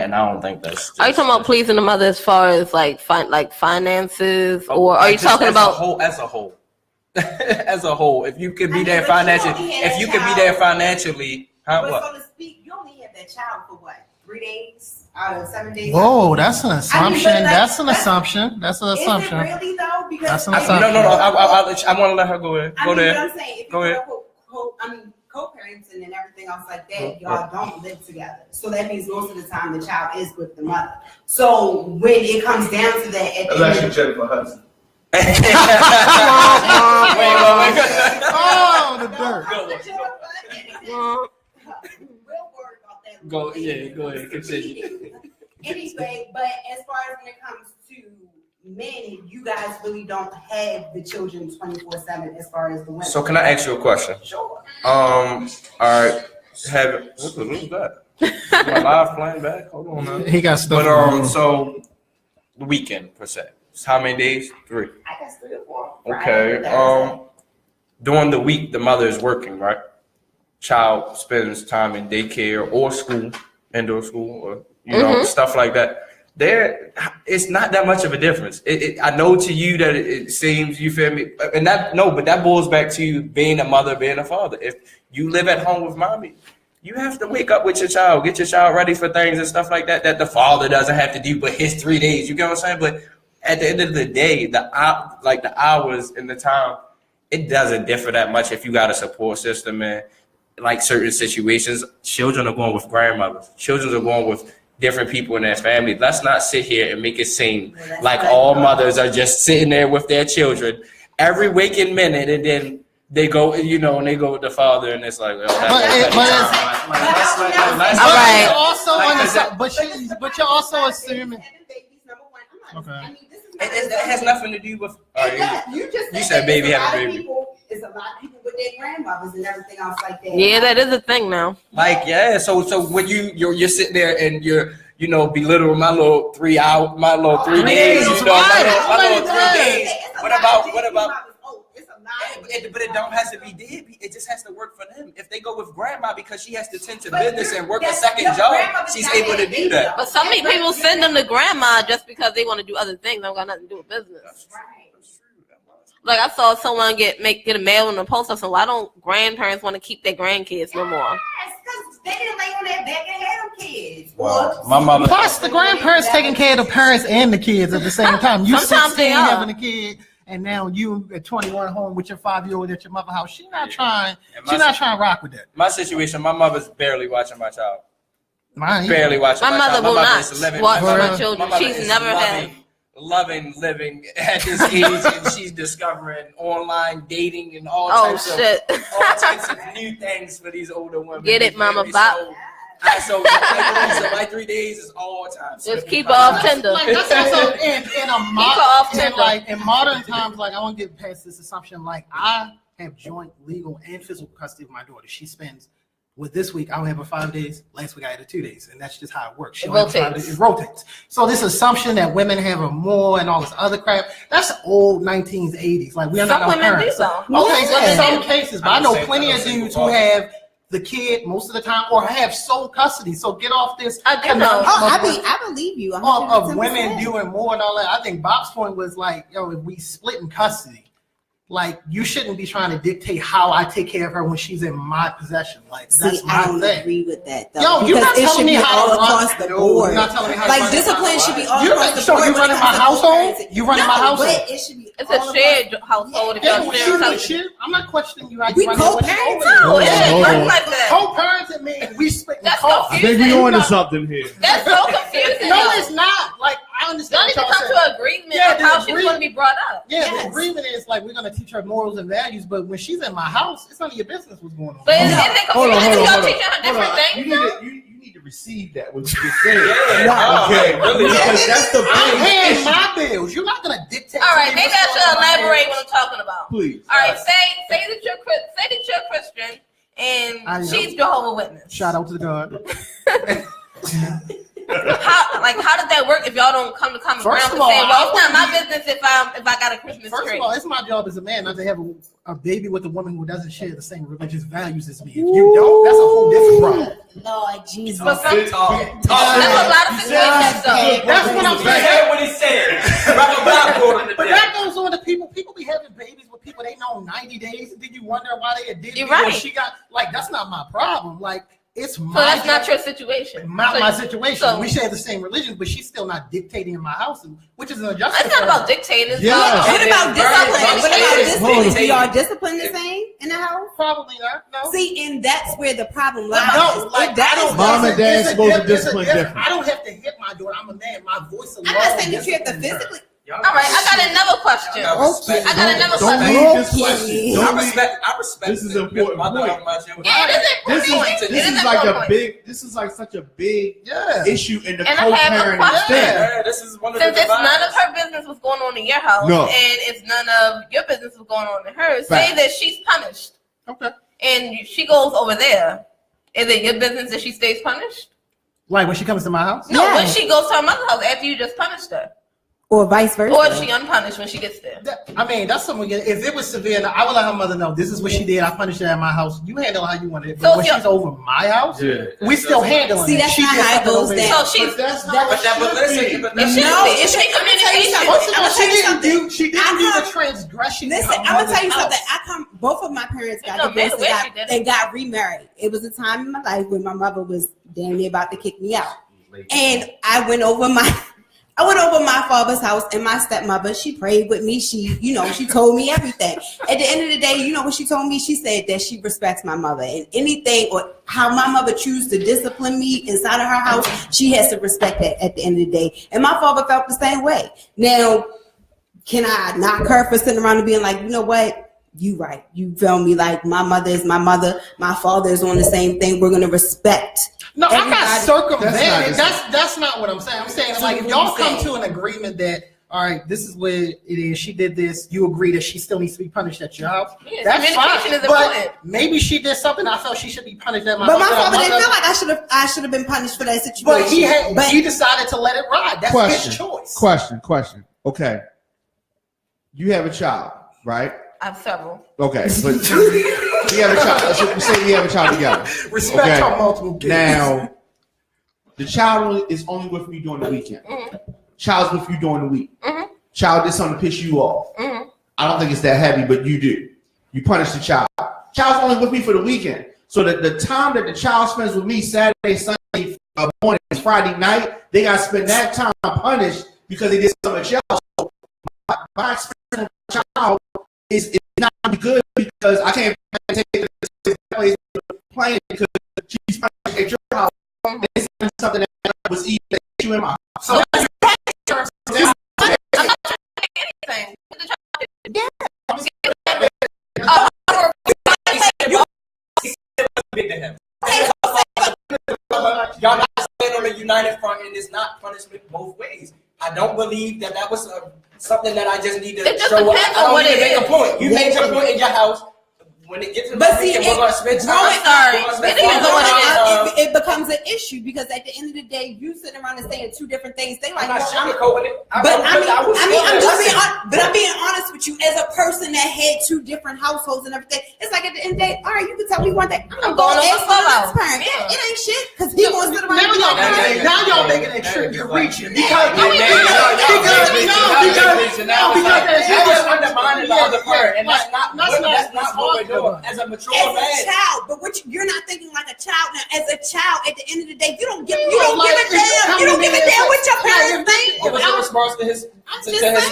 And I don't think that's. Are you talking about pleasing the mother as far as like finances, or are you talking about as a whole? As a whole, if you could be there financially, But so to speak, you only had that child for what? 3 days out of 7 days? Whoa, that's an assumption. That's an assumption. Is it really though? Because that's an assumption. No. I want to let her go ahead. Go there. What I'm saying, if you co-parenting and everything else like that, y'all don't live together. So that means most of the time the child is with the mother. So when it comes down to that, unless you're Jennifer Hudson. Wait. Oh, the dirt. We'll worry about that. Go ahead, continue. Anyway, but as far as when it comes to men, you guys really don't have the children 24/7 as far as the women. So can I ask you a question? Sure. All right. What was that? My live playing back? Hold on now. He got stuff. But so the weekend per se. How many days? 3. I guess 3 or 4. Okay. During the week, the mother is working, right? Child spends time in daycare or school, indoor school, or you know, stuff like that. It's not that much of a difference. I know to you that it seems, you feel me, and but that boils back to you being a mother, being a father. If you live at home with mommy, you have to wake up with your child, get your child ready for things and stuff like that the father doesn't have to do, but his 3 days. You get what I'm saying? But at the end of the day, the hours and the time, it doesn't differ that much if you got a support system and like certain situations. Children are going with grandmothers. Children are going with different people in their family. Let's not sit here and make it seem like all mothers are just sitting there with their children every waking minute, and then they go, and they go with the father, and it's like, but you're also assuming. Okay. It has nothing to do with. You said baby having a baby. It's a lot of people with their grandmothers and everything else like that. Yeah, that is a thing now. Like, yeah. So when you're sitting there and you're belittling my little 3 days. My little 3 days. What about? But it don't have to be dead. It just has to work for them. If they go with grandma because she has to tend to business and work a second job, she's able to do that. But some people send them to grandma just because they want to do other things. Don't got nothing to do with business. That's true. Like I saw someone get a mail in the post office. Why don't grandparents want to keep their grandkids no more? Yes, because they didn't lay on that back and have them kids. Well, my mother. Plus, the grandparents taking care of the parents and the kids at the same time. You Sometimes 16 they are. having a kid, and now you at 21 home with your 5-year-old at your mother's house. She's not trying to rock with that. My situation, my mother's barely watching my child. Mine, barely watching my my child. Mother will not watch my children. My mother She's is never had. Loving living at this age, and she's discovering online dating and all types of new things for these older women. Get it, Mama Bop. So my 3 days is all time. So just keep her off Tinder. Like that's also in modern times. Like I won't get past this assumption. Like I have joint legal and physical custody of my daughter. She spends. With this week, I'll have her 5 days. Last week, I had her 2 days, and that's just how it works. It rotates. So this assumption that women have her more and all this other crap, that's old 19s, 80s. Like we are not some women do so. Okay, so in some cases, but I know plenty of dudes who have the kid most of the time or have sole custody. So get off this. I believe you. Of women doing more and all that. I think Bob's point was like, if we split in custody. Like, you shouldn't be trying to dictate how I take care of her when she's in my possession. Like, that's my I don't thing. agree with that, though. Yo, you're not telling me how to across the board. You're not telling me how to like, discipline should be all across the board. So you running my household? You running my household? But it should be it's a shared household. I'm not questioning you. We co-parent. No, it shouldn't work like that. Co-parenting means we split the cost. I think we're on to something here. That's so confusing. No, it's not. Like, I understand. Y'all need to come to an agreement of how she's going to be brought up. Yeah, the agreement is like we're going to teach her morals and values, but when she's in my house, it's none of your business what's going on. But isn't it confusing? Y'all teaching her different things? You need to receive that what you just said. Okay, really? Because that's the I'm paying my bills. You're not going to dictate. All right, maybe I should elaborate what I'm talking about. Please. All right, say that you're Christian and she's Jehovah's Witness. Shout out to the God. How does that work if y'all don't come to common ground and say, well, it's not my business if I got a Christmas tree? First of all, it's my job as a man not to have a baby with a woman who doesn't share the same religious values as me. If you don't, that's a whole different problem. Lord Jesus. But there's a lot of they know 90 days? Did you wonder why they did it? Right. Or she got like that's not my problem. Like it's my. So that's not your situation. Not my situation. So, we share the same religion, but she's still not dictating in my house, which is an adjustment. It's not about dictating. Yeah. What about discipline? What about discipline? Do y'all discipline the same in the house? Probably not. No. See, and that's where the problem lies. No, like Mom and dad supposed to discipline different. I don't have to hit my daughter. I'm a man. My voice alone. I'm not saying that you have to physically. All right, I got another question. Okay. I got another Don't question. leave this question. I respect. This is an important point. Yeah, This is like such a big Yeah. issue in the And I have a co-parenting question. thing. Yeah, this is one of Since the it's none of divides. her business what's going on in your house, No. and it's none of your business what's going on in hers, say Fact. that she's punished, Okay. and she goes over there. Is it your business that she stays punished? Like when she comes to my house? No, Yeah. when she goes to her mother's house after you just punished her. Or vice versa. Or is she unpunished when she gets there? I mean, that's something. If it was severe, I would let her mother know this is what she did. I punished her at my house. You handle how you want it. But So when she's over my house, we still handling See, it. that's She not just how it have to goes obey. down. So she's But that's not what But listen, but that's No, it should be communication. First of all, I'ma she tell you didn't something. do the transgression. Listen, in her I'm gonna tell you mother's something. house. Both of my parents got No matter divorced where she did it. and got remarried. It was a time in my life when my mother was damn near about to kick me out, and I went over my father's house, and my stepmother, she prayed with me. She told me everything. At the end of the day, you know what she told me? She said that she respects my mother, and anything or how my mother chooses to discipline me inside of her house, she has to respect that at the end of the day. And my father felt the same way. Now, can I knock her for sitting around and being like, you know what? You right. You feel me? Like my mother is my mother. My father is on the same thing. We're gonna respect. No, I'm not everybody. circumventing. That's not what I'm saying. I'm saying So like if what y'all you come saying? to an agreement that all right, this is what it is. She did this. You agree that she still needs to be punished at your house. Yeah, That's communication fine. is important. But maybe she did something. I felt she should be punished at my But house. my father didn't feel like I should have been punished for that situation. But he decided to let it ride. That's his choice. Question. Okay. You have a child, right? I have several. Okay, but you have a child. So we say you have a child together. Respect her multiple kids. Now, the child is only with you during the weekend. Mm-hmm. Child's with you during the week. Mm-hmm. Child did something to piss you off. Mm-hmm. I don't think it's that heavy, but you do. You punish the child. Child's only with me for the weekend. So that the time that the child spends with me Saturday, Sunday morning, Friday night, they got to spend that time punished because they did something at your house. So my experience with the child is not good because I can't take it to the place playing because she's punished at your house. It's something that was eating at you in my house. So anything. Y'all not standing on a united front, and it's not punishment both ways. I don't believe that was something that I just need to It just show up. depends I on don't what need to it make a is. point. You made your point in your house. When it gets to But the see, weekend, we're going to spend time. It becomes an issue because at the end of the day, you sitting around and saying two different things. They like, I'm not sugarcoating it. I'm being honest with you. As a person that had two different households and everything, it's like at the end of the day, all right, you can tell me one thing. I'm going to ask for the next parent. Yeah. It ain't shit because he wants to sit around. Now y'all making it trick. You're reaching because that was undermining the other parent, and that's not what we're doing as a mature As man. a child, but you're not thinking like a child now. As a child, at the end of the day, you don't give a damn. You don't give a damn what your parents think. It was a response to his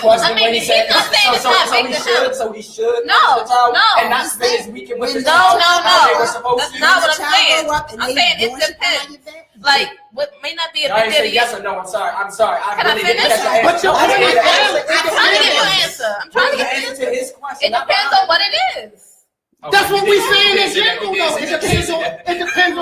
question I mean, when he he's said, not saying it's not big enough. so he should No, punish the child no. and not spend his weekend with the No, child. no, how they were no. supposed That's to. not what The I'm child saying. grow up and I'm they saying doing it shit behind depends. your back. Like, what may not be a Y'all big ain't say deal. yes or no. I'm sorry. Can I really finish? didn't catch But your I didn't get an answer. I'm trying to get you an answer. I'm trying to Get get an you an answer to his question. It depends on what it is. that's what we saying in general though. It depends on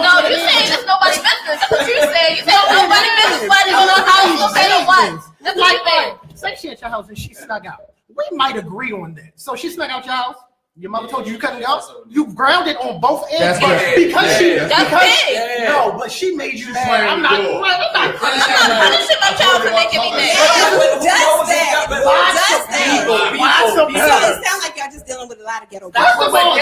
No, what you it saying is. it's nobody's business. That's what you said. You said nobody's business. Why they don't know how to say or what? That's what you said. Say she at your house and she snuck out. We might agree on that. So she snuck out your house. Your mother told you couldn't go. You grounded on both ends because no, but she made you mad. I'm not punishing my child for making me mad. Who does that? So People. it sounds like y'all just dealing with a lot of ghetto First people. of all,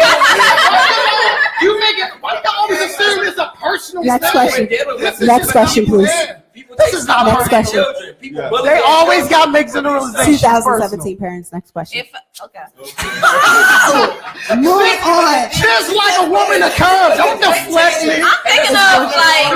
you make it. Why you always assume it's a personal Next thing? question. We're dealing with Next question, please. people This is not Next question. children. People Yeah. bully They their always children. got make generalizations. 2017 parents. Next question. Okay. Move on. Just like a woman a curve. Don't deflect me. I'm thinking of like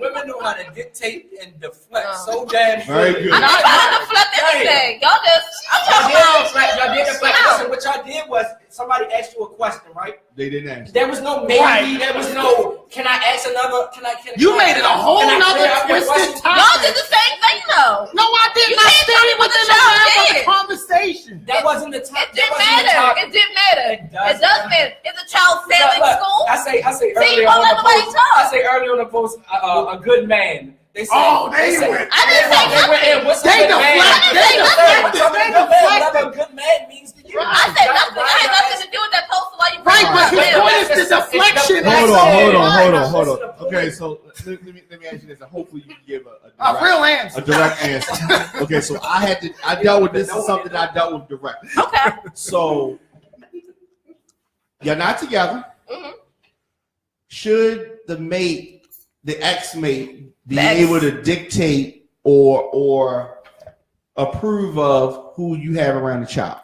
Women know how to dictate and deflect so damn Very good. good. I'm not trying to deflect anything. Y'all just I'm talking about. Y'all did deflect. Listen, what y'all did was somebody asked you a question, right? They didn't answer. There was no maybe. Right. There was no. Can I ask another? You made it a whole can I nother clear up your twisted question? Y'all topic. did the same thing though. No, I did You not can't tell stay me what within the the child line of the did. conversation. That wasn't the time. It didn't matter. It didn't matter. It does matter. Is a child failing school? I say See, earlier you won't on let the nobody post. talk. I say earlier on the post, a good man. They said, They said, went. I didn't say nothing. What's a They good man? deflect. They deflected. Whatever a good man means to you. I said nothing. I had nothing to do with that post. Why you Right, but his bring point it is the deflection. Hold on. Okay, so let me ask you this, and hopefully you can give A real answer. a direct answer. Okay, so I dealt with this is something I dealt with directly. Okay. So you're not together. Mhm. Should the ex-mate, be The ex. able to dictate or approve of who you have around the child?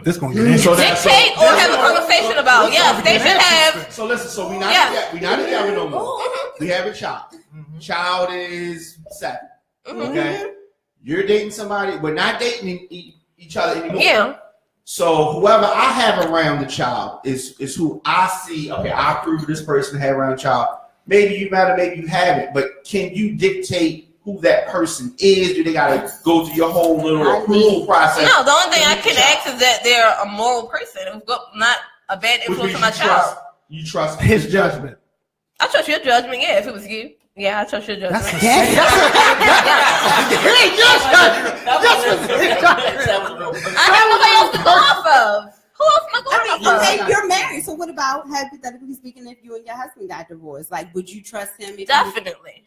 This gonna get So Dictate or have a conversation about. Yes, they should have. So listen, so we Yeah. not together no more. Mhm. We have a child. Child is 7. Mhm. Okay, you're dating somebody. We're not dating each other anymore. Yeah. So whoever I have around the child is who I see. Okay, I approve of this person to have around the child. Maybe you matter, maybe you haven't. But can you dictate who that person is? Do they gotta go through your whole little approval process? No, the only thing I can ask is that they're a moral person, who's not a bad Which influence means on my child. You trust his judgment. I trust your judgment. Yeah, if it was you. Yeah, I trust your judgment. It ain't your judgment. I have nobody else to go off of. Who else am I going I mean, off okay, of? you're married. So what about, hypothetically speaking, if you and your husband got divorced? Like, would you trust him? If Definitely.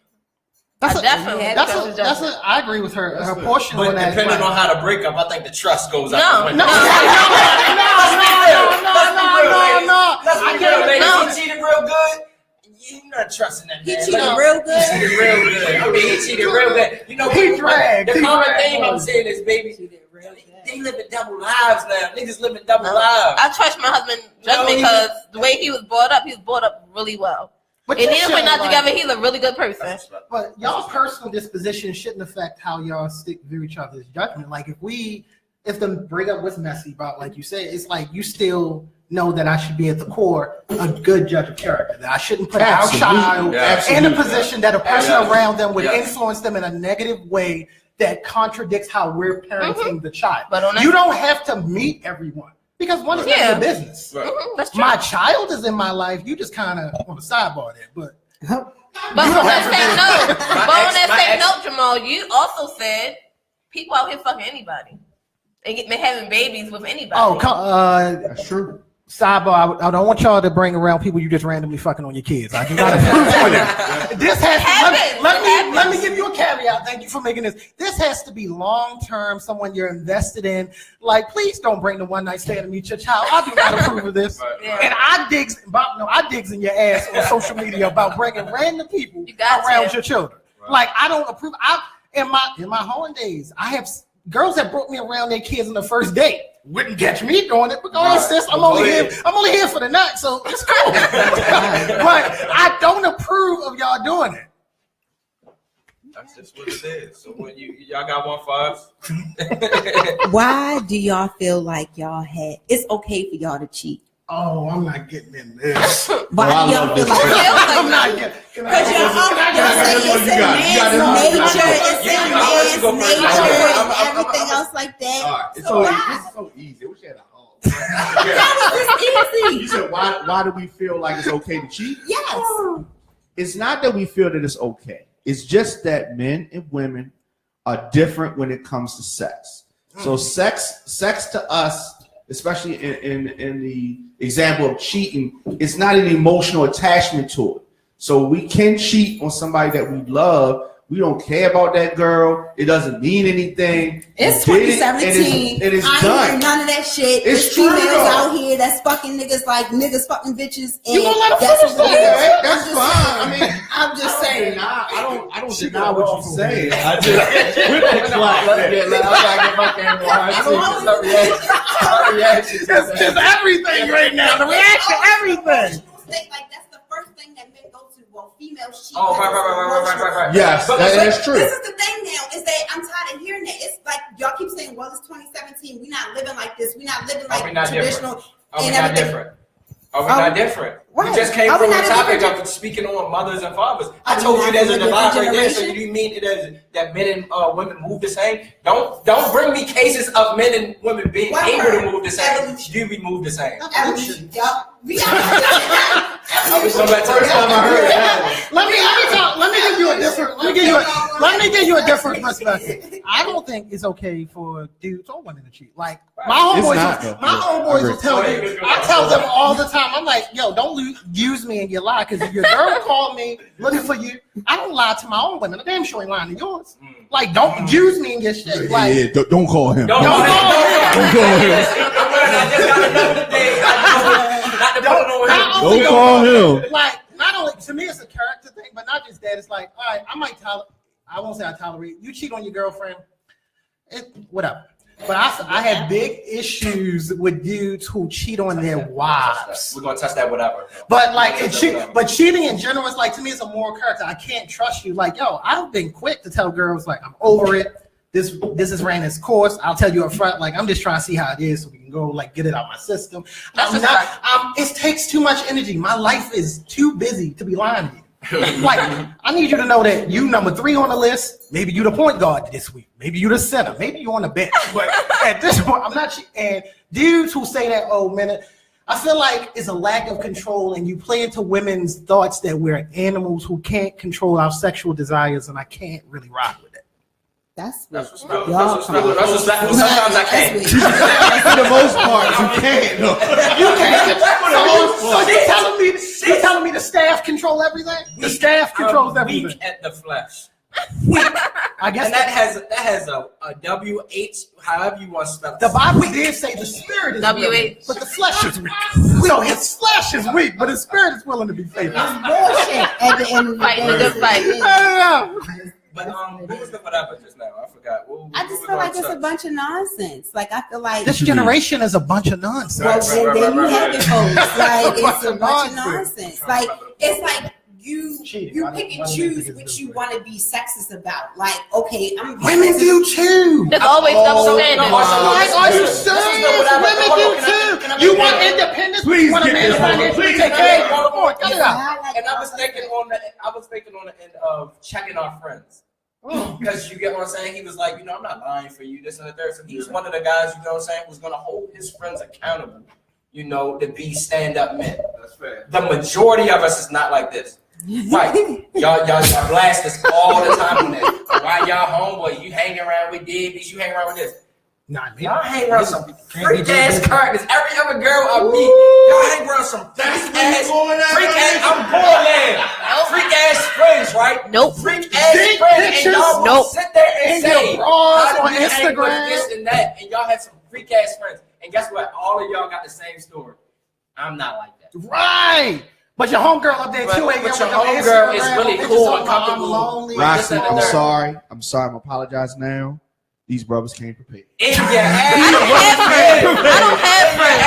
I definitely trust his judgment. I agree with her. Her portion on But that. depending on how to break up, I think the trust goes out No, the window. no. Let's be real, ladies. No. He cheated real good. You're not trusting that He man. cheated Like, real He good. cheated real good. I mean, he cheated real good. You know, He dragged. the He common dragged. theme I'm saying is, baby, they living double lives now. Niggas living double lives. I trust my husband's judgment because the way he was brought up really well. But And you even if we're shouldn't, not like- together, he's a really good person. But y'all's personal disposition shouldn't affect how y'all stick to each other's judgment. Like if the breakup was messy, about like you said, it's like you still know that I should be at the core a good judge of character. That I shouldn't put our child in a position that a person around them would influence them in a negative way that contradicts how we're parenting the child. But on you don't have to meet everyone because one is not your business. That's true. My child is in my life. You just kind of on the sidebar there, but. But on that same note, Jamal, you also said people out here fucking anybody and having babies with anybody. Oh, That's true. sidebar. I don't want y'all to bring around people you just randomly fucking on your kids. I do not approve of that. This has let me give you a caveat. Thank you for making this. This has to be long term. Someone you're invested in. Like, please don't bring the one night stand and meet your child. I do not approve of this. Yeah. And I digs in your ass on social media about bringing random people around your children. Right. Like, I don't approve. In my home days, I have girls that brought me around their kids on the first date. Wouldn't catch me doing it, but go ahead, sis. I'm only here for the night, so it's cool. But I don't approve of y'all doing it. That's just what it is. So when y'all got 1-5s. Why do y'all feel like it's okay for y'all to cheat? Oh, I'm not getting in this. Why do y'all feel like I'm not getting? Because y'all say it's in man's nature and everything else like that. It's so easy. We should have easy. You said why do we feel like it's okay to cheat? Yes. It's not that we feel that it's okay. It's just that men and women are different when it comes to sex. So sex to us, especially in the example of cheating, it's not an emotional attachment to it. So we can cheat on somebody that we love, We don't care about that girl. It doesn't mean anything. It's You did 2017. It is I ain't done. heard none of that shit. It's There's true, females though. out here that's fucking niggas like niggas fucking bitches. And You gonna let 'em that's finish what it that? is. That's I'm just fine. saying. I mean, I'm just saying. I don't deny what you're saying. I just Let's get loud. I gotta get my camera on. Her reaction. It's everything right now. The reaction, everything. Like that's the first thing that men go to. Well, females cheat. Oh, right. yes, But that's true. This is the thing now is that I'm tired of hearing that. It's like y'all keep saying, well, it's 2017. We're not living like this. We're not living like we not traditional. Are we and not everything. different? Are we not different? Right. We just came Are we from a not a topic different of speaking on mothers and fathers. I Are we told you not there's a from a divide different right there. So generation? you mean that men and women move the same? Don't bring me cases of men and women being One able word. to move the same. Evolution. Do we move the same? Evolution. Yup. We got I was so bad. First time I heard that. Let me give you a different. Let me give you a different perspective. I don't think it's okay for dudes or women to cheat. Like my It's homeboys, not, though. my homeboys will tell me. I tell them all the time. I'm like, yo, don't use me in your lie, because if your girl called me looking for you, I don't lie to my own women. I damn sure ain't lying to yours. Like, don't use me in your shit. Like, Don't call him. Don't call him. I just got another day. Don't call him. Like, not only to me, it's a character thing, but not just that. It's like, all right, I won't say I tolerate you cheat on your girlfriend. Whatever. But I have big issues with dudes who cheat on their wives. We're gonna touch that whatever. But like, cheating in general is like, to me, it's a moral character. I can't trust you. Like, yo, I've been quick to tell girls like, I'm over it. This has ran its course. I'll tell you up front. Like, I'm just trying to see how it is, so we can go like get it out my system. It takes too much energy. My life is too busy to be lying to you. Like, I need you to know that you number 3 on the list. Maybe you the point guard this week. Maybe you the center. Maybe you on the bench. But at this point, I'm not. And dudes who say that, oh man, I feel like it's a lack of control, and you play into women's thoughts that we're animals who can't control our sexual desires, and I can't really rock with it. That's respectful. That's respectful. Sometimes I can't. For the most part, you can't. No. You can't. So you telling me the staff control everything? The staff controls everything. Weak at the flesh. I guess and that has a WH, however you want to spell it. The Bible did say the spirit is willing, but the flesh is weak. So his flesh is weak, but his spirit is willing to be faithful. bullshit at the end of the day. I don't know. But what was the whatever just now? I forgot. I just feel like it's a bunch of nonsense. Like, I feel like This generation is a bunch of nonsense. well, then you have it, folks. Like, it's a bunch of nonsense. Like, it's like you pick and choose what you want to be sexist about. Like, okay, I'm Women do too. There's always double standards. Why are you serious? Women do too. You want independence? Please You want a get this man one. to Please take care of you? Hold Come on, cut it out. And I was thinking on the end of checking our friends. Because you get what I'm saying? He was like, I'm not lying for you, this and the third. So he was one of the guys, you know what I'm saying, who's going to hold his friends accountable, to be stand-up men. That's fair. The majority of us is not like this. Right. Y'all blast us all the time on that. Why y'all homeboy? You hang around with deadbeats, you hang around with this. Y'all hang around some freak-ass characters. Every other girl I meet, y'all hang around some freak-ass, I'm born there. Freak-ass friends, right? Nope. Freak-ass friends, and y'all will sit there and say, on how do you hang with Instagram. this and that, and y'all have some freak-ass friends. And guess what? All of y'all got the same story. I'm not like that. Right. But your homegirl up there too, But your homegirl is really cool and comfortable. Roxii, I'm sorry. I'm apologizing now. These brothers came prepared. In your ass. I don't have friends.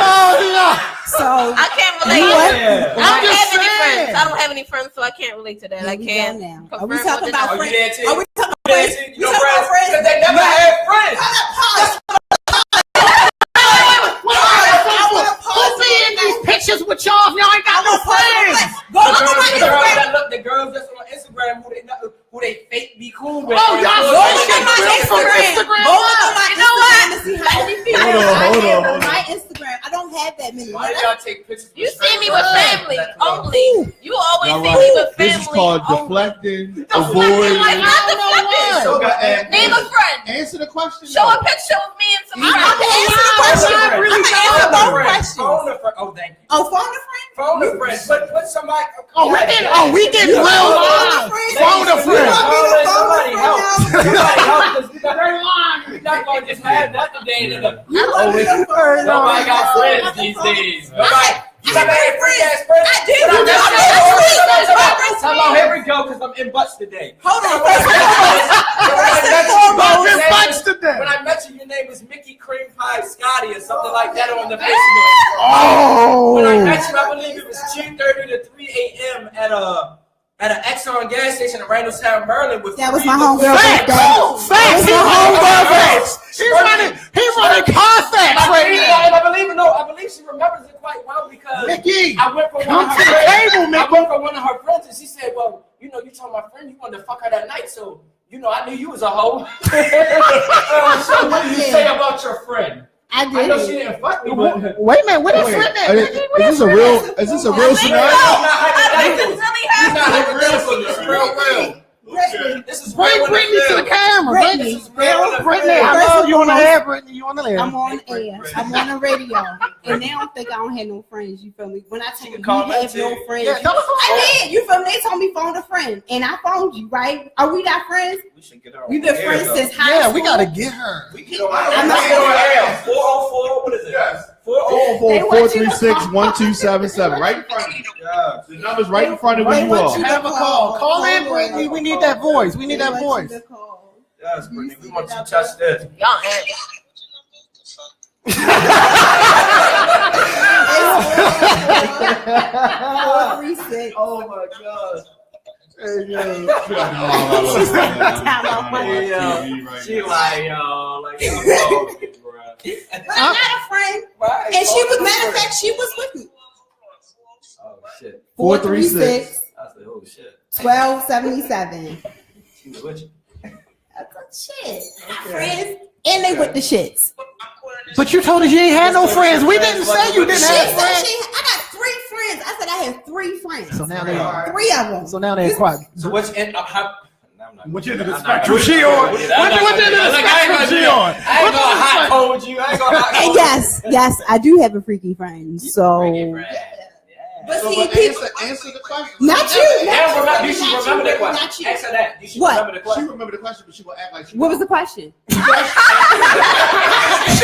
Oh yeah. so I can't relate. Yeah. I don't have any saying. friends. I don't have any friends, so I can't relate to that. I can't. now. confirm Are we talking what about Oh, you friends? there too? Are we talking about You there friends? too? We You know talking about friends? because they never had friends. Who's seeing these pictures with y'all if y'all ain't got no friends? The girls that's on Instagram who they fake be cool with. Oh, y'all Go look at from my Instagram. Go look at my You know what? Instagram to see how many people Hold on. my Instagram. I don't have that many. Why do y'all take pictures? You see me with family only. You always All see right. me with family. This is called only. deflecting, Deflecting, avoiding. like not deflecting. So, Name a friend. Answer the question. Show a picture of me and some I friends. can answer the question. Phone a friend. I can answer both questions. Phone a friend. Oh, thank you. Oh, phone a friend? Phone a friend. Put somebody. We did real live. Phone a friend. We're not going to just have that today. Nobody got friends these days. You got any free-ass friends? I do. Here we go, because I'm in butts today. Hold on. When I met you, your name was Mickey Cream Pie Scotty or something like that on the Facebook. When I met you, I believe it was 2:30 to 3 a.m. at an Exxon gas station in Randallstown, Maryland. That was my homegirl. Facts. He running car facts right now. I believe she remembers it quite well because Mickey, I went for one of her friends, and she said, "Well, you told my friend you wanted to fuck her that night, so I knew you was a hoe." So what did you say about your friend? I did. I know she didn't fuck me, but wait a minute, what that friend at? Is this a real scenario? It's not hypothetical. It's real. This is Bring Brittany to the camera. Brittany, I love you on the air, Brittany. You on the air? I'm on air. I'm on the radio, and they don't think I don't have no friends. You feel me? When I tell you have no friends, I did. You feel me? They told me phone a friend, and I phoned you. Right? Are we not friends? We should get her. We've been friends since high school. Yeah, we gotta get her. We get on air. 404. What is it? 404-436-1277. Right in front of you. The number's right in front of you all. Have a call. Call in, Brittany. We need that voice. We need that voice. Yes, Brittany. We want you to touch this. Y'all Oh my God. She like, I'm not a friend. Right. And she was, matter of fact, she was with me. Oh shit. 436. I said, oh shit. 1277. She was with you. Shit. My friends. And they with the shits. But you told us you ain't had no friends. We didn't say you didn't have friends. I got 3 friends. I said I had 3 friends. So now they are 3 of them. So now they're quiet. So what's in Which end of the spectrum she on? Which end of the spectrum she on? I ain't gonna hot code you. And yes, I do have a freaky friend. So, but see, people answer the question. Not you. You should remember the question. Not you. Answer that. You should What? remember the question. She remember the question, but she will act like she. What was the question? She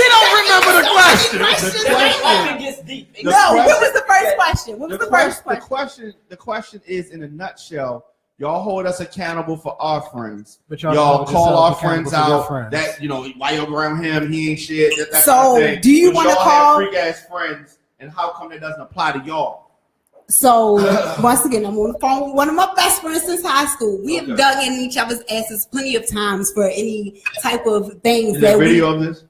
don't remember the question. Question gets deep. No, what was the first question? What was the first question? The question is, in a nutshell, y'all hold us accountable for our friends. But y'all call our friends out. Friends. That why you're around him, he ain't shit. That So, kind of thing. do you want to call freak ass friends? And how come that doesn't apply to y'all? So once again, I'm on the phone with one of my best friends since high school. We have dug in each other's asses plenty of times for any type of things Is there video of this?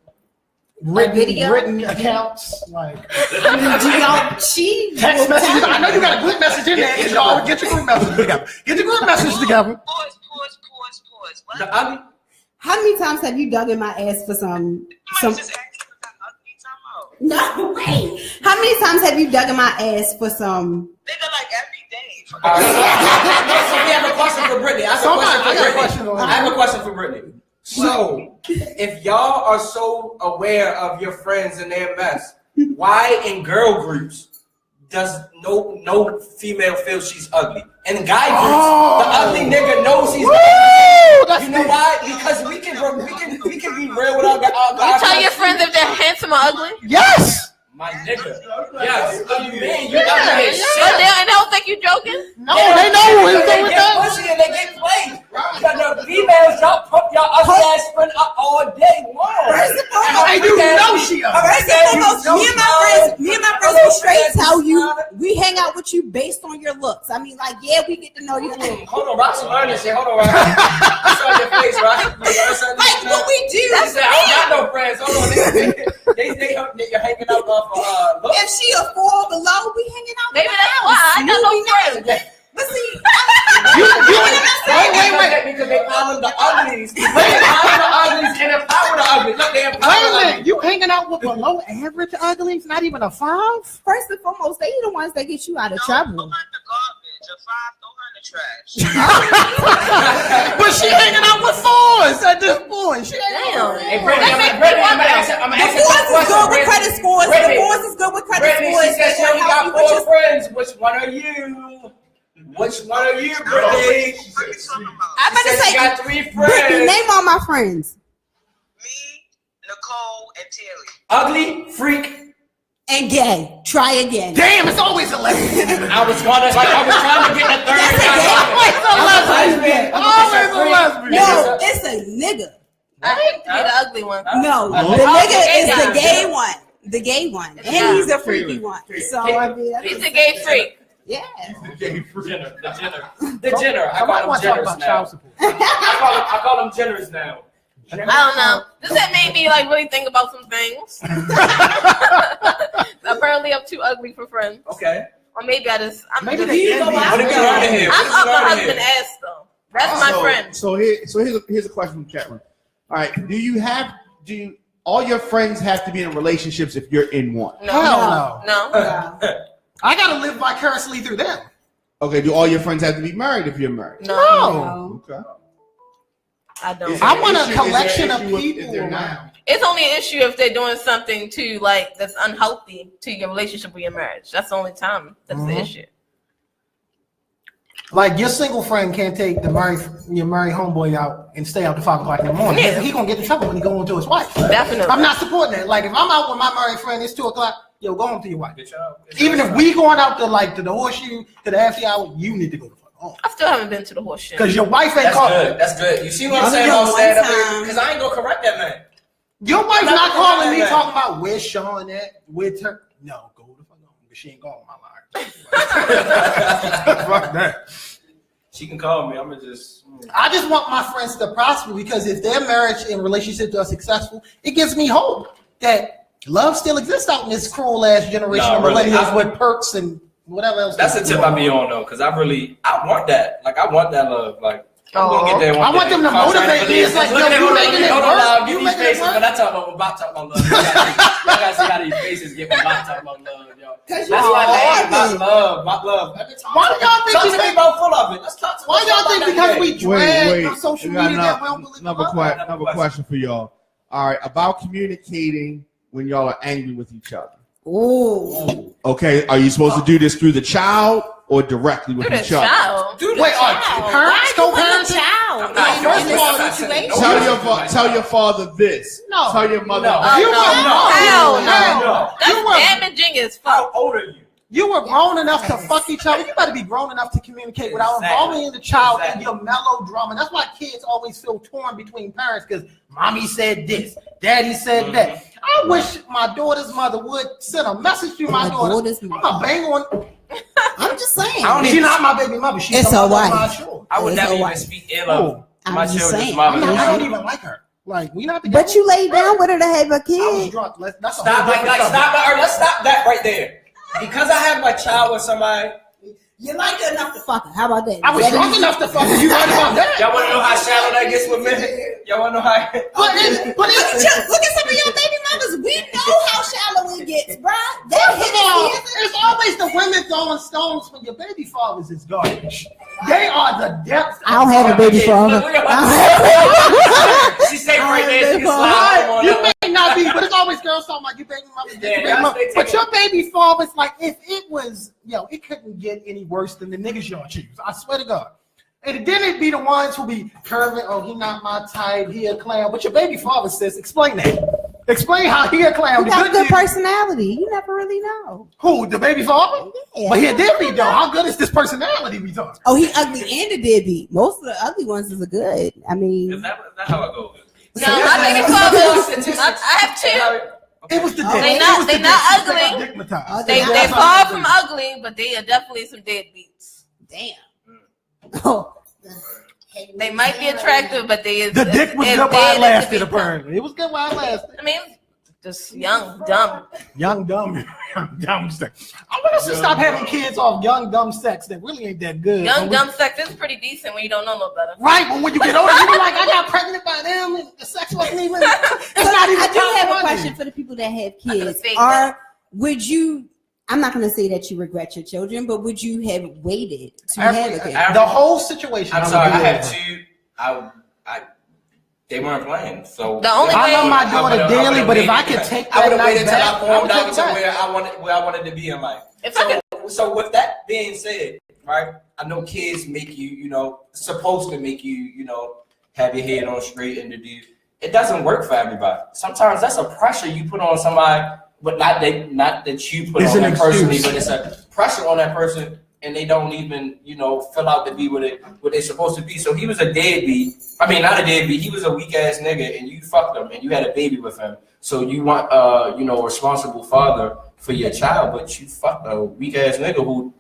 Written accounts, like she text messages. I know you got a group message in there. Y'all get your group message together. Get your group message together. Pause. What? How many times have you dug in my ass for some? No way. How many times have you dug in my ass for some? Nigga, like every day. So we have a question for Brittany. I have a question for Brittany. So, if y'all are so aware of your friends and their mess, why in girl groups does no female feel she's ugly? And in guy groups, the ugly nigga knows he's ugly. You know why? Because we can be real with our guys. You tell your friends if they're handsome or ugly? Yes. My nigga. Yes. What do you mean? You ugly as shit. But they don't think you joking? No, they know what's They going get on. pussy and they get played. Because the females, y'all pump y'all ugly ass friend up all day long. First and foremost, And you know she ugly. First and foremost, me and my friends will straight tell you we hang out with you based on your looks. I mean, like, yeah, we get to know you. Hold on, Roxii, learn this shit. Hold on, Roxii. I saw your face, right? Like what we do. She said, I don't got no friends. Hold on, you're hanging out for looks. If she a 4 below, we hanging out. Maybe that's why I got no friends. But see, wait. Because they call them the uglies. They call them the uglies and empower the uglies. Look, they empower the uglies. You hanging out with below average uglies? Not even a 5? First and foremost, they the ones that get you out of trouble. Don't hunt the garbage. A 5, don't hunt the trash. But she hanging out with 4s at this point. Damn. Hey, Brittany, I'm gonna ask The 4s is good with credit scores. The 4s is good with credit Brittany, scores. she said she only got 4 friends. Which one are you? Which one are you, Brittany? I'm about to say, you got 3 Brittany, friends. name all my friends. Me, Nicole, and Terry. Ugly, freak. And gay. Try again. Damn, it's always a lesbian. I was trying to get a third guy. Always a lesbian. No, it's a nigga. I hate to be the ugly one. No, the nigga is the gay one. The gay one. And he's a freaky one. So, I mean, He's a gay freak. yeah. The Jenner. I call them Jenners now. I call them Jenners now. I don't know. This had made me like really think about some things. Apparently, I'm too ugly for friends. Okay. Or maybe I'm What are we learning here? I'm up a husband ass though. That's my friend. So here's a question from the chat room. All right, do all your friends have to be in relationships if you're in one? No. I gotta live vicariously through them. Okay, do all your friends have to be married if you're married? No. Okay. I don't. I want a collection of people around. around. It's only an issue if they're doing something to like that's unhealthy to your relationship or your marriage. That's the only time that's the issue. Like your single friend can't take your married homeboy out and stay out to 5 o'clock in the morning. Yeah. He gonna get in trouble when he go home to his wife. Definitely. I'm not supporting that. Like if I'm out with my married friend, it's 2 o'clock. Yo, go home to your wife. Even if we going out to the horseshoe to the after hour, you need to go to fuck home. I still haven't been to the horseshoe. Because your wife ain't calling. That's good. You see what I'm saying about stand up? Because I ain't gonna correct that man. Your wife not calling me talking about where's Sean at with her. No, go to fuck home because she ain't calling my line. Fuck that. She can call me. I'm gonna just. I just want my friends to prosper because if their marriage and relationships are successful, it gives me hope that love still exists out in this cruel ass generation of millennials with perks and whatever else. That's the tip I be on though, because I want that. Like I want that love. Like I'm gonna get there one I want day. them to motivate me. It's like, yo, you making it work. You making it work. But I talk about love. Y'all guys see how these faces get when I talk about love, yo. That's why my love. Why do y'all think talk to me about full of it? Let's talk to. Why y'all think because we drag on social media that we don't believe Another question for y'all. All right, about communicating when y'all are angry with each other. Ooh. Okay, are you supposed to do this through the child or directly with each other? Wait, parents, co-parents? Tell your father this. No. Tell your mother. No. That's damaging as fuck. How old are you? You were grown enough to fuck each other. You better be grown enough to communicate without involving the child in your melodrama. That's why kids always feel torn between parents because mommy said this, daddy said that. I wish my daughter's mother would send a message to my daughter. I'm gonna bang on. I'm just saying. She's not my baby mother. She's it's her wife. I would never even speak ill of my children's mother. I don't even like her. Like we not. But you laid down with her to have a kid. I was drunk. Let's stop that right there. Because I have my child with somebody. You like her enough to fuck her. How about that? I was drunk enough to fuck her. You right about that? Y'all want to know how shallow that gets with men? Y'all want to know how? Look at some of your baby mothers. We know how shallow it gets, bro. It's always the women throwing stones when your baby fathers is garbage. They are the depths. I don't have a baby father. She said right there. She can slide. You may not be, but it's always girls talking about your baby mother. But your baby father's like, if it was, it couldn't get any worse than the niggas y'all choose. I swear to God. And then it'd be the ones who be curving. Oh, he not my type. He a clown. But your baby father says, explain that. Explain how he a clown. He got a good personality. You never really know. Who, the baby father? Yeah. But he a deadbeat though. How good is this personality we talking? Oh, he ugly and a deadbeat. Most of the ugly ones is a good. I mean, is that how it goes? No, my baby father. I have two. It was the They not ugly. They far from ugly, but they are definitely some deadbeats. Damn. Oh. They might be attractive, but the dick was good while it lasted. Apparently, it was good while it lasted. I mean, just young, dumb. Young, dumb sex. I want us to stop having kids off young, dumb sex that really ain't that good. Dumb sex is pretty decent when you don't know no better. Right, but when you get older, you be like, I got pregnant by them, and the sex wasn't even. I do have a question for the people that have kids. Would you? I'm not going to say that you regret your children, but would you have waited to have a kid? The whole situation. I'm sorry, I had two. They weren't playing, so the only I love my daughter daily, but if I could take that, I would have waited until I I formed out to where I wanted to be in life. If I could so with that being said, right? I know kids make you, supposed to make you, have your head on straight and to do. It doesn't work for everybody. Sometimes that's a pressure you put on somebody, but not that you put on them personally, but it's a pressure on that person, and they don't even, fill out to be what they're supposed to be. So he was a deadbeat. I mean, not a deadbeat. He was a weak ass nigga, and you fucked him, and you had a baby with him. So you want, a responsible father for your child, but you fucked a weak ass nigga who,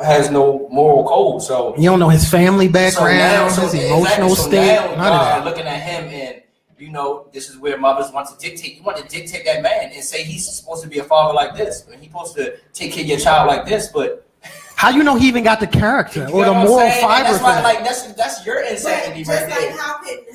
has no moral code. So you don't know his family background, his emotional state. None of that. Looking at him and. This is where mothers want to dictate. You want to dictate that man and say he's supposed to be a father like this, and he's supposed to take care of your child like this. But how you know he even got the character or the moral fiber? That's why, that's your insanity, but right just there.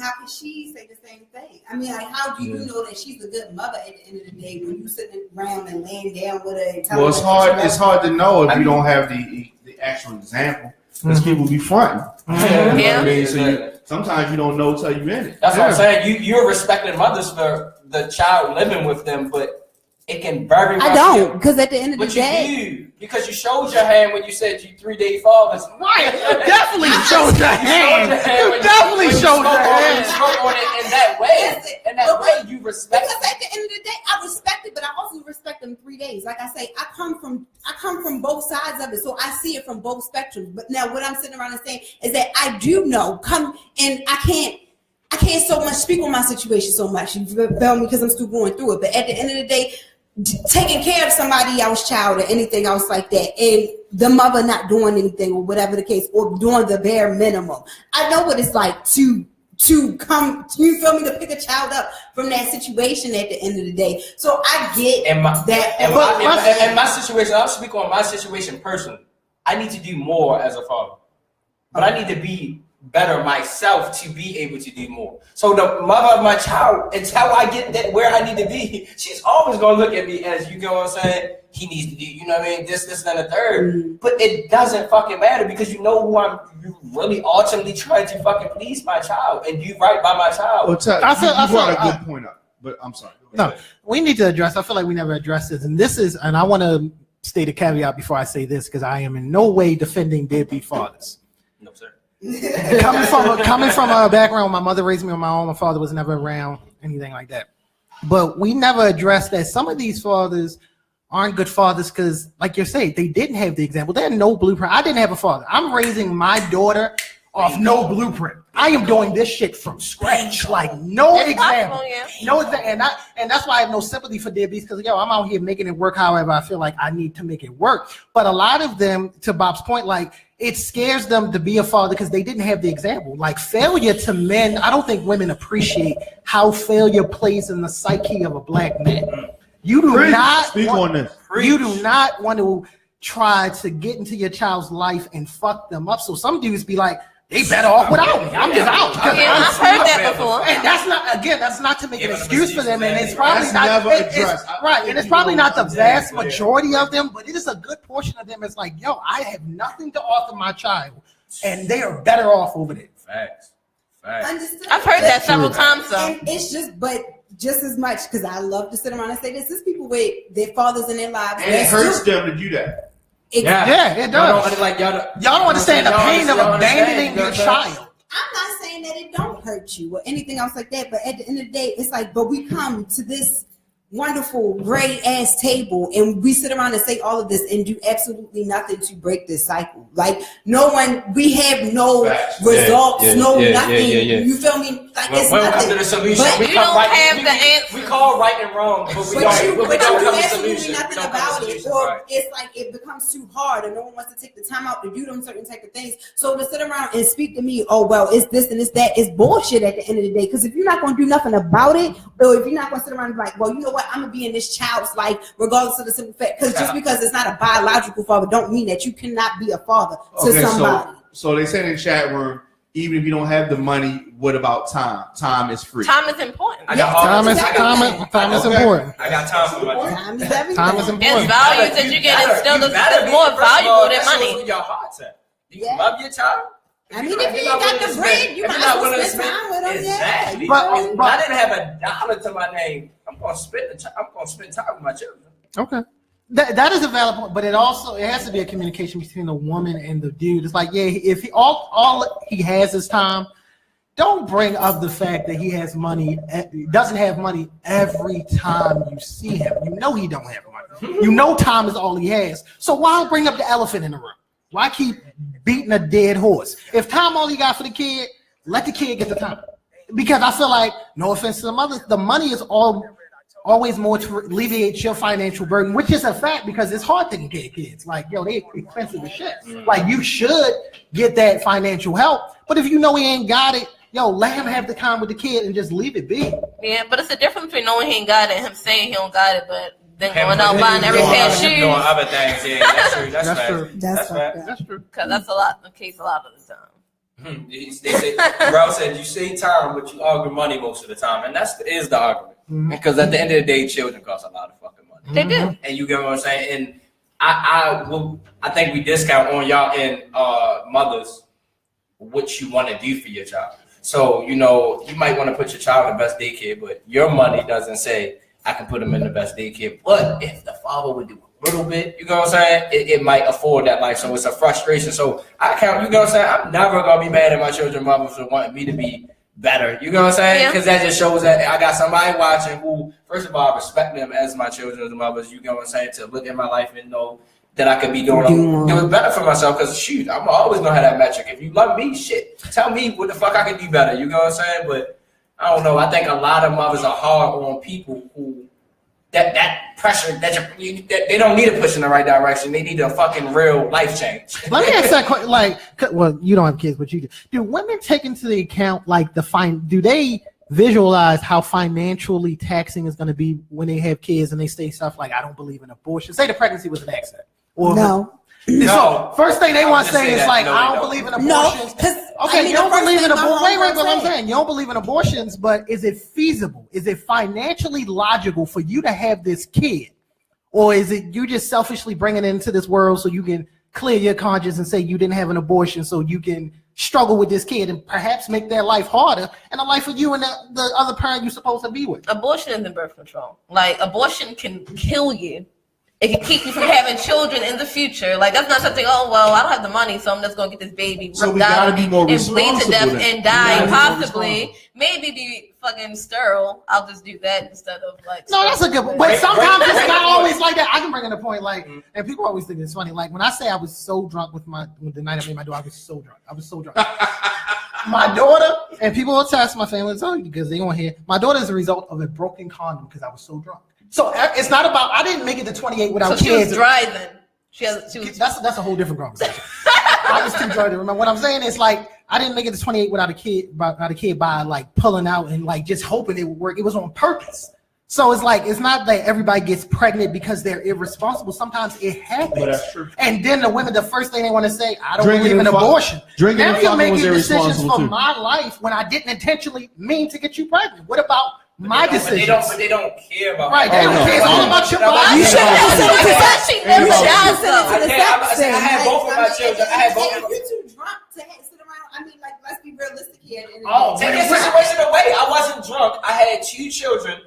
how could she say the same thing? I mean, like, how do you know that she's a good mother at the end of the day when you sitting around and laying down with her? And well, it's hard. It's hard to know if you don't have the actual example. Because people be fronting. Yeah. You know what I mean? So sometimes you don't know till you're in it. That's what I'm saying. You're respecting mothers for the child living with them, but it can very much. I don't, because at the end of the day, you do, because you showed your hand when you said you 3-day fathers. Right, you definitely showed your hand. You definitely showed your hand. You spoke on it in that way. In that way, you respect. Because at the end of the day, I respect it, but I also respect them 3 days. Like I say, I come from both sides of it, so I see it from both spectrums. But now, what I'm sitting around and saying is that I do know. I can't so much speak on my situation so much. You feel me? Because I'm still going through it. But at the end of the day, taking care of somebody else's child or anything else like that, and the mother not doing anything or whatever the case, or doing the bare minimum. I know what it's like to come, you feel me, to pick a child up from that situation at the end of the day. So I get that. In my situation, I'll speak on my situation personally. I need to do more as a father, but I need to be better myself to be able to do more. So the mother of my child, until I get that where I need to be, she's always gonna look at me as, you know what I'm saying, he needs to do, you know what I mean, this, and the third. Mm-hmm. But it doesn't fucking matter, because you know who you really ultimately trying to fucking please my child and do right by my child. Well, I brought a good point up, but I'm sorry. No, we need to address, I feel like we never addressed this, and I want to state a caveat before I say this, because I am in no way defending deadbeat fathers. No, sir. coming from a background, my mother raised me on my own. My father was never around, anything like that. But we never addressed that some of these fathers aren't good fathers because, like you say, they didn't have the example. They had no blueprint. I didn't have a father. I'm raising my daughter off no blueprint. I am doing this shit from scratch, like no example, no example, and that's why I have no sympathy for deadbeats, because I'm out here making it work however I feel like I need to make it work. But a lot of them, to Bob's point, like, it scares them to be a father because they didn't have the example. Like, failure to men, I don't think women appreciate how failure plays in the psyche of a black man. You do not want to try to get into your child's life and fuck them up. So some dudes be like, they better off without me. I'm just out. I've heard that before. And that's not to make an excuse for them. And it's probably not right. And it's probably not the vast majority of them, but it is a good portion of them. It's like, I have nothing to offer my child, and they are better off over there. Facts. Understood. I've heard that several times, though. And it's just as much, because I love to sit around and say this. There's people with their fathers in their lives, and it hurts them to do that. Yeah, it does. Y'all don't understand the pain of abandoning your child. I'm not saying that it don't hurt you or anything else like that, but at the end of the day, it's like, but we come to this wonderful, great ass table, and we sit around and say all of this and do absolutely nothing to break this cycle. Like, we have no results, nothing. You feel me? Like, it's nothing. To the solution. But you don't have the answer. We call right and wrong, but we don't do have absolutely nothing about it. Or it's like it becomes too hard, and no one wants to take the time out to do them certain type of things. So to sit around and speak to me, oh well, it's this and it's that, it's bullshit at the end of the day. Because if you're not going to do nothing about it, or if you're not going to sit around and be like, well, you know what, I'm gonna be in this child's life regardless of the simple fact. Because just because it's not a biological father, don't mean that you cannot be a father to somebody. So they said in the chat room, even if you don't have the money, what about time? Time is free. Time is important. Time is important. I got time for money. Time is everything. Time is important. It's values that you get instilled is more valuable than money. Your heart's at. You love your child. I mean, if you ain't got the bread, you might as well spend time with them. Exactly. But I didn't have $1 to my name. I'm gonna spend time with my children. Okay. That is a valid point, but it has to be a communication between the woman and the dude. It's like, yeah, if all he has is time, don't bring up the fact that he has money, doesn't have money every time you see him. You know he don't have money. You know time is all he has. So why bring up the elephant in the room? Why keep beating a dead horse? If time all he got for the kid, let the kid get the time. Because I feel like, no offense to the mother, the money is always more to alleviate your financial burden, which is a fact because it's hard taking care of kids. Like, yo, they expensive as shit. Like, you should get that financial help. But if you know he ain't got it, yo, let him have the time with the kid and just leave it be. Yeah, but it's a difference between knowing he ain't got it and him saying he don't got it, but then going out buying every pair of shoes. Doing other things, yeah, that's true. That's true. That's true. Because that's the case a lot of the time. They say, Ralph said, you say time, but you argue money most of the time, and that is the argument. Because at the end of the day, children cost a lot of fucking money. They do, and you get what I'm saying. And I think we discount on y'all and mothers what you want to do for your child. So you might want to put your child in the best daycare, but your money doesn't say I can put him in the best daycare. But if the father would do a little bit, you know what I'm saying, it might afford that life. So it's a frustration. So I count, you know what I'm saying, I'm never gonna be mad at my children's mother for wanting me to be better. You know what I'm saying? Because that just shows that I got somebody watching who, first of all, I respect them as my children's mothers. You know what I'm saying? To look at my life and know that I could be doing better for myself. Because shoot, I'm always gonna have that metric. If you love me, shit, tell me what the fuck I can do better. You know what I'm saying? But I don't know. I think a lot of mothers are hard on people who that pressure that they don't need to push in the right direction. They need a fucking real life change. Let me ask that question. Like, well, you don't have kids, but you do. Do women take into the account like do they visualize how financially taxing is going to be when they have kids and they say stuff like, I don't believe in abortion? Say the pregnancy was an accident. Or no. So first thing they want to say is like, I don't believe in abortions. Okay, you don't believe in abortions. Wait, but I'm saying you don't believe in abortions, but is it feasible? Is it financially logical for you to have this kid? Or is it you just selfishly bringing it into this world so you can clear your conscience and say you didn't have an abortion so you can struggle with this kid and perhaps make their life harder and the life of you and the other parent you're supposed to be with? Abortion isn't birth control. Like, abortion can kill you. It can keep you from having children in the future. Like, that's not something, oh, well, I don't have the money, so I'm just going to get this baby ripped out and bleed to death and die, possibly. Maybe be fucking sterile. I'll just do that instead of, like... No, that's a good one. But sometimes it's not always like that. I can bring in a point, like, and people always think it's funny. Like, when I say I was so drunk with the night I made my daughter, I was so drunk. My daughter, and people will test my family, because they won't hear, my daughter is a result of a broken condom because I was so drunk. So it's not about, I didn't make it to 28 without kids. So she was dry then. She was that's a whole different conversation. I was too dry to remember. What I'm saying is, like, I didn't make it to 28 without a kid by like pulling out and like just hoping it would work. It was on purpose. So it's like, it's not that everybody gets pregnant because they're irresponsible. Sometimes it happens. But that's true. And then the women, the first thing they want to say, I don't believe in abortion. Now you're making decisions for my life when I didn't intentionally mean to get you pregnant. What about my decisions? But they don't care about. Right, they don't care. It's all about your body. You should have sent it to that. She never I had both of my children. I had both of them. You're too drunk to sit around. I mean, like, let's be realistic here. Take the situation away. I wasn't drunk. I had 2 children.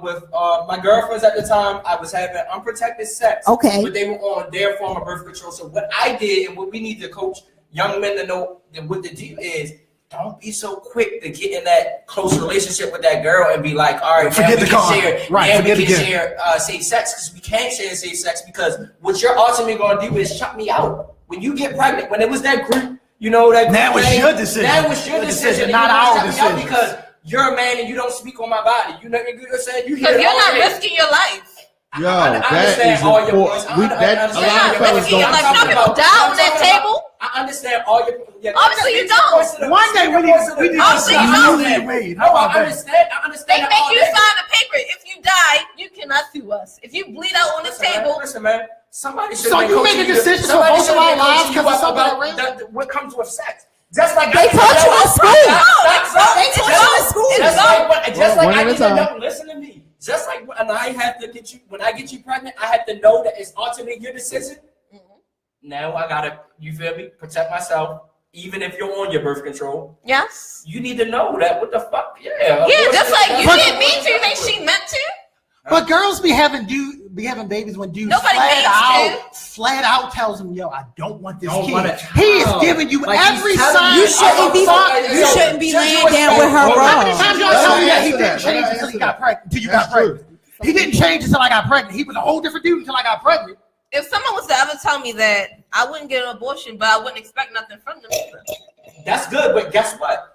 With my girlfriends at the time, I was having unprotected sex. Okay. But they were on their form of birth control. So what I did and what we need to coach young men to know what to do is don't be so quick to get in that close relationship with that girl and be like, all right, forget the car. We can share safe sex, because we can't share safe sex, because what you're ultimately going to do is shut me out. When you get pregnant, when it was that group, you know, that group that was thing, your decision. That was your decision, not our decision. Because you're a man and you don't speak on my body. You know what I'm saying? You because you're not risking your life. Yo, that is important. A lot of fellas don't. Like, you know, people die on that table. I understand all your. Obviously, you don't. One day we need to obviously you don't. No, I understand. They make you sign a paper. If you die, you cannot sue us. If you bleed out on the table. Listen, man. Somebody should. So you make a decision for both of our lives because of something what comes with sex. Just like they taught you in school. They taught you in school. Just like I need to know. Listen to me. Just like when I get you pregnant, I have to know that it's ultimately your decision. Now I gotta, you feel me, protect myself, even if you're on your birth control. Yes. You need to know that. What the fuck? Yeah. Yeah, just like you didn't mean to. You think she meant to? But girls be having be having babies when dudes Nobody flat out tells him, yo, I don't want this Don't kid. want it. He is giving you Like, every he's telling sign. You shouldn't be laying down with her How raw. many times y'all tell me that he didn't change until you got pregnant? He didn't change until I got pregnant. He was a whole different dude until I got pregnant. If someone was to ever tell me that, I wouldn't get an abortion, but I wouldn't expect nothing from them either. That's good, but guess what?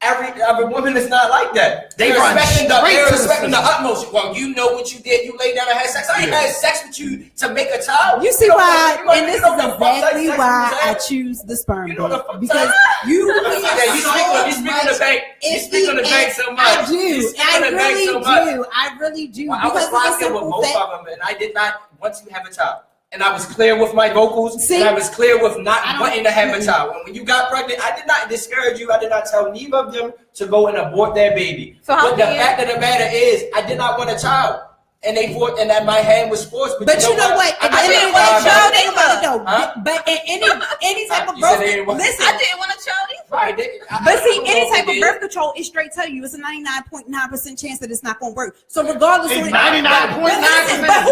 Every woman is not like that. They're run expecting straight the utmost. Well, you know what you did. You laid down and had sex. I ain't had sex with you to make a child. You see why, and this is know the fuck type exactly sex why you I had? choose the sperm You know the bank, fuck because type? you You speak on the bank. You speak on the bank so much. I do. You speak I on the bank really so much. do. I really do. Well, I was Because of the locked in with simple both fact. of them, and I did not want to have a child. And I was clear with my vocals, See? and I was clear with not wanting to have a child. And when you got pregnant, I did not discourage you. I did not tell neither of them to go and abort their baby. So how but the can you- fact of the matter is, I did not want a child. And they fought, and that my hand was forced. But you know what? At the I end of didn't the want day, a child. think about it though. Huh? But in any type of You said birth, they didn't want- listen. I didn't want a child either. Right, But see, any type of birth control is straight tell you it's a 99.9% chance that it's not going to work. So regardless, It's of 99.9%. But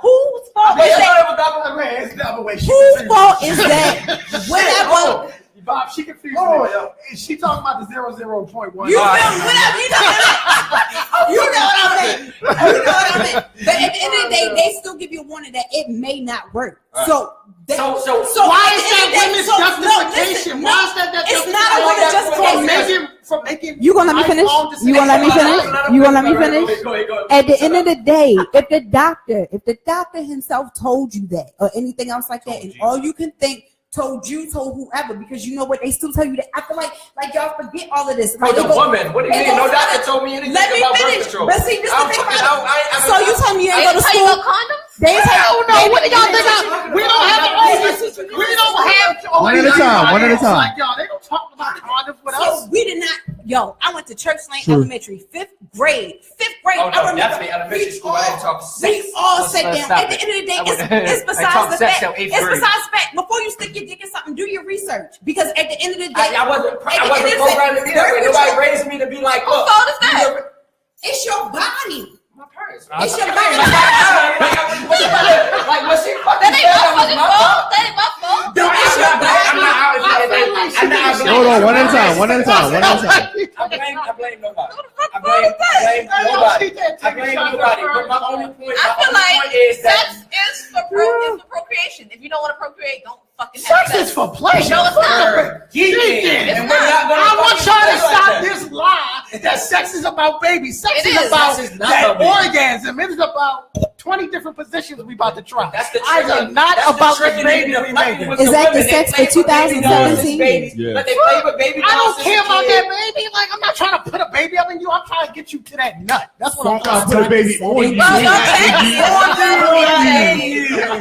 whose fault But is you that? know it was double man. It's the other way. Whose fault is that? Whatever. Bob, she confused me. She talking about the 0.1. You feel whatever. You know what I mean. You know what I mean. But at the end of the day, they still give you a warning that it may not work. So why is that women's justification? Why is that it's not a women's justification. For making You gonna let me finish? You gonna let me finish? You gonna let me finish? Go ahead. At the end of the day, if the doctor himself told you that or anything else like that, and all you can think told whoever, because you know what, they still tell you that. I feel like y'all forget all of this. Like, the woman. What do you mean? No doctor told me anything let me about finish. birth control. But see, this is the thing about it. So you tell me you They ain't go to tell you school? about condoms? They Hell no! What do y'all think? We don't have One at a time. One at a time. Like y'all, they don't talk about condoms with us. So we did not. Yo, I went to Church Lane Elementary, fifth grade. Oh no, definitely elementary school. I didn't talk sex. We all sat down. At the end of the day, it's besides the fact. It's besides the fact. Before you stick your dick in something, do your research. Because at the end of the day, I wasn't programmed to be that way. Nobody raised me to be like, look. it's your body. My parents. It's your body. Like when she fucking That ain't my fucking fault. That ain't my fault. It's your body. Hold on, one at a time. I blame nobody. I blame nobody. But my only point is that sex is for procreation. If you don't want to procreate, don't fucking have Sex sex. is for pleasure. No, it's not. and we're not gonna I want y'all to stop like that. this lie that sex is about babies. Sex It is is. about Sex is not that about babies. orgasm. It is about 20 different positions we about to try. That's the I trick. am not That's about the this trick baby in we the making. with Is that the women. sex They for play with baby dolls as 2017? babies, Yeah. But they play with baby dolls. I don't as care a about kid. that baby. Like, I'm not trying to put a baby up in you. I'm trying to get you to that nut. That's what I'm trying to Put a do. baby on you. Well,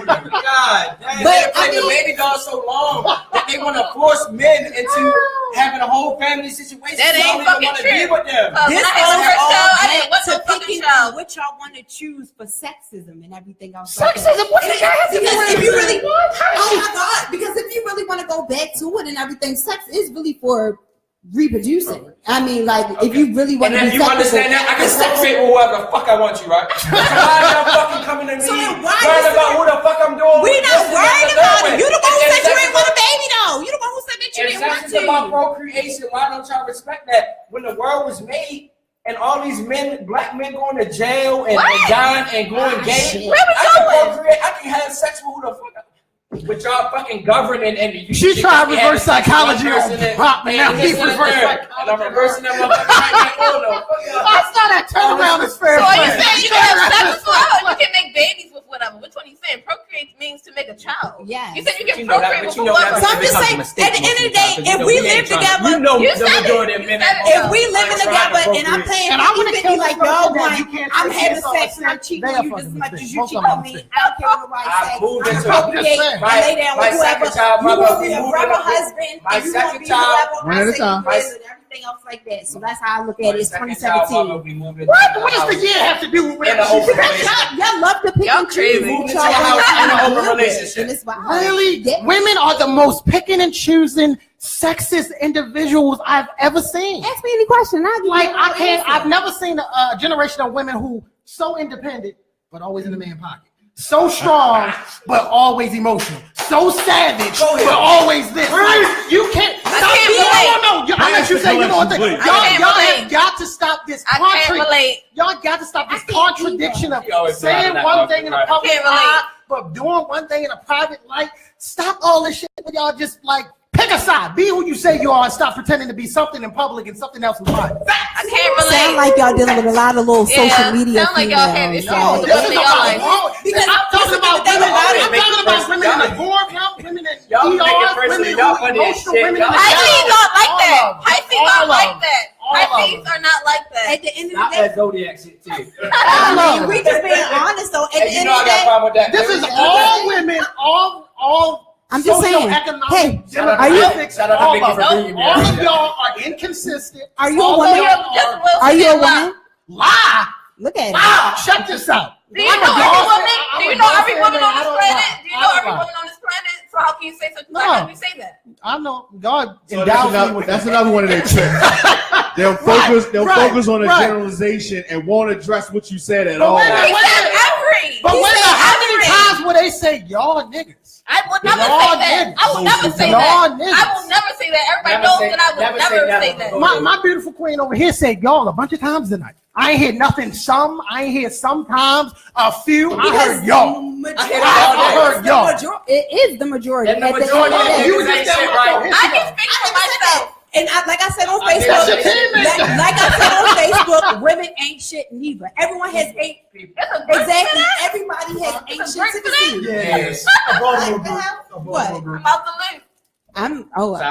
God, But, they play I the mean- baby doll so long that they want to force men into having a whole family situation. That They ain't don't even fucking want to be true. with them. When I had my first child, I didn't want no to fucking picking child. what y'all want to choose for sexism and everything else. Sexism? What does that have to do Because with if you really, it? oh my God, because if you really want to go back to it and everything, sex is really for reproducing. I mean, like, if you really want And to if be you sexual, understand that, I can procreate with whoever the fuck I want you, right? So why y'all fucking coming to me So then why worried you about who the fuck I'm doing? we with not this and worried that about and it. You the one who that. said you If didn't want a baby, though. You the one who said that you If didn't sex want is about to. procreation, why don't y'all respect that? When the world was made and all these men, black men going to jail and dying and going gay, Where we I can going? procreate, I can have sex with who the fuck but y'all fucking governing and you She tried to reverse psychology on Pop, and now he and reversed and I'm reversing that motherfucker right now. I saw that turnaround is fair So are you play. saying you can have sex with whoever? You can make babies with whatever. Which one are you saying? Procreate means to make a child. Yes. You said you can You know that, procreate but with you know that whoever. So I'm just saying, at the end of the day, if we live together, you know You the said majority it. of men You said it. if we living together and I'm paying And I wanna 50-50 kill like this y'all motherfucker. You want, can't I'm say having it's sex all and I'm cheating on you just as much as you Most cheat of them on me. mistake. I don't care what nobody I says. moved I'm into procreate and my- lay down my with whoever. second child, You my want to baby be a moved rubber in- husband my and you want to second be child- whoever One at a I say time. you is and everything else like that. So that's how I look at it. It's My second child, mama, 2017. we moved into What? the What does the house. year have to do with In a open relationship. Y'all love to pick Y'all and choose. crazy. who Moved into y'all a house want in an to open live with. relationship. And it's wild. Really? Yeah. Women are the most picking and choosing sexist individuals I've ever seen. Ask me any question. I'll give you Like, an I've answer. never seen a generation of women who so independent but always in the man pocket. So strong, but always emotional. So savage, but always this. Like, you can't. No. I let you say. You know what? Y'all have got to stop this. Y'all got to stop this contradiction of saying one thing in a public eye, but doing one thing in a private life. Stop all this shit. Y'all just like. Pick a side. Be who you say you are and stop pretending to be something in public and something else in private. I can't relate. Sound like y'all dealing with a lot of little social media. Sound like y'all have issues. No, because I'm talking about women. I'm talking about women in the boardroom, women in ER, women who emotional, women in the Pisces aren't like that. Pisces aren't like that. Pisces are not like that. At the end of the Not day, that zodiac shit too. we just being honest though. At the end of the day, this is all women, all. I'm just saying. Hey, are you? All of y'all are inconsistent. Are you a woman? Are you a woman? Lie. Look at it. Wow. Check this out. Do you know every woman? Do you know every woman on this planet? Do you know every woman on this planet? So how can you say such? How can you say that? I know God. So that's another one of their tricks. They'll focus on a generalization and won't address what you said at all. But how many times will they say y'all niggas? I would never say that. I will never say that. I will never say that. Everybody knows that I will never say that. My beautiful queen over here said y'all a bunch of times tonight. I ain't hear nothing. I ain't hear sometimes. A few. I heard y'all. I heard y'all. It is the majority. And the majority of you I can speak for myself. And like I said on Facebook, women ain't shit neither. Everyone has eight. Exactly. Everybody has eight shit to concede. Yes. What? I'm about to leave. So I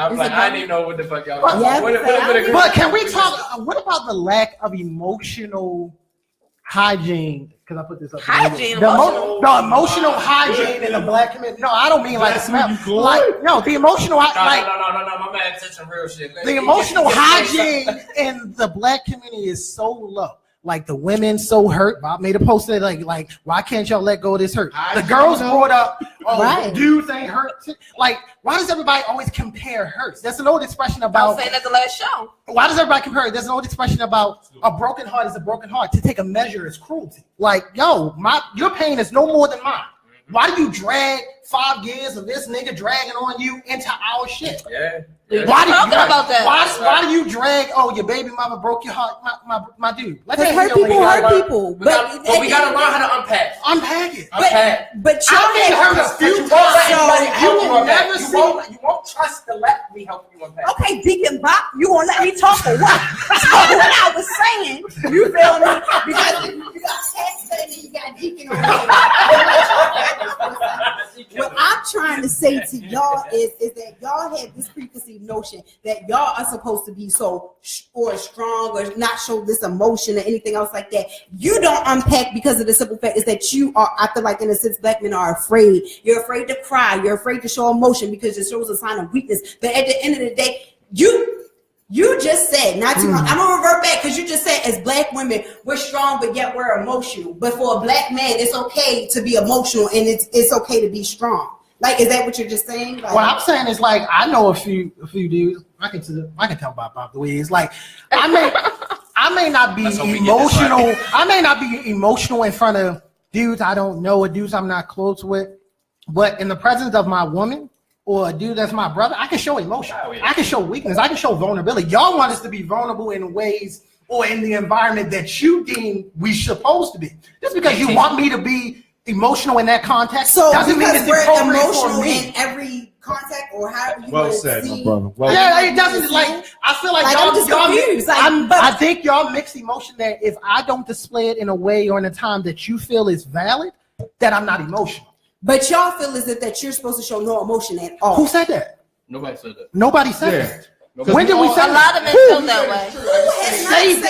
was like, I didn't even know what the fuck y'all was talking. But can we talk? What about the lack of emotional hygiene? Because I put this up. Hygiene. The emotional hygiene in the black community. No, I don't mean like smell. Like no, the emotional hygiene. No. My man said some real shit. The emotional hygiene in the black community is so low. Like the women so hurt. Bob made a post that like why can't y'all let go of this hurt? The girls brought up, dudes ain't hurt. Like why does everybody always compare hurts? That's an old expression about. I was saying that the last show. Why does everybody compare it? There's an old expression about a broken heart is a broken heart. To take a measure is cruelty. Like yo, your pain is no more than mine. Why do you drag 5 years of this nigga dragging on you into our shit? Yeah. Why do you drag? Oh, your baby mama broke your heart, my dude. Hurt people. But we gotta learn how to unpack it. But I get hurt a few times. You will never see. You won't trust to let me help you unpack. Okay, Deacon Bob, you gonna let me talk or what? So what I was saying, you feel me? Because you got Pastor and then you got Deacon on there. What I'm trying to say to y'all is that y'all have this preconceived notion that y'all are supposed to be so strong or not show this emotion or anything else like that. You don't unpack because of the simple fact is that you are, I feel like in a sense, black men are afraid. You're afraid to cry. You're afraid to show emotion because it shows a sign of weakness. But at the end of the day, you just said, not too much. I'm gonna revert back because you just said as black women, we're strong, but yet we're emotional. But for a black man, it's okay to be emotional and it's okay to be strong. Like, is that what you're just saying? Like, what I'm saying is like I know a few dudes. I can tell Bob the way he is. Like I may not be emotional. I may not be emotional in front of dudes I don't know or dudes I'm not close with. But in the presence of my woman or a dude that's my brother, I can show emotion. Oh, yeah. I can show weakness. I can show vulnerability. Y'all want us to be vulnerable in ways or in the environment that you deem we supposed to be. Just because you want me to be emotional in that context doesn't mean it's appropriate for me. In every contact or however you well said, my brother. It doesn't like. I feel like y'all I think y'all mix emotion that if I don't display it in a way or in a time that you feel is valid, that I'm not emotional. But y'all feel as if that you're supposed to show no emotion at all. Who said that? Nobody said that. Nobody said that. When did we say a lot of men feel that way?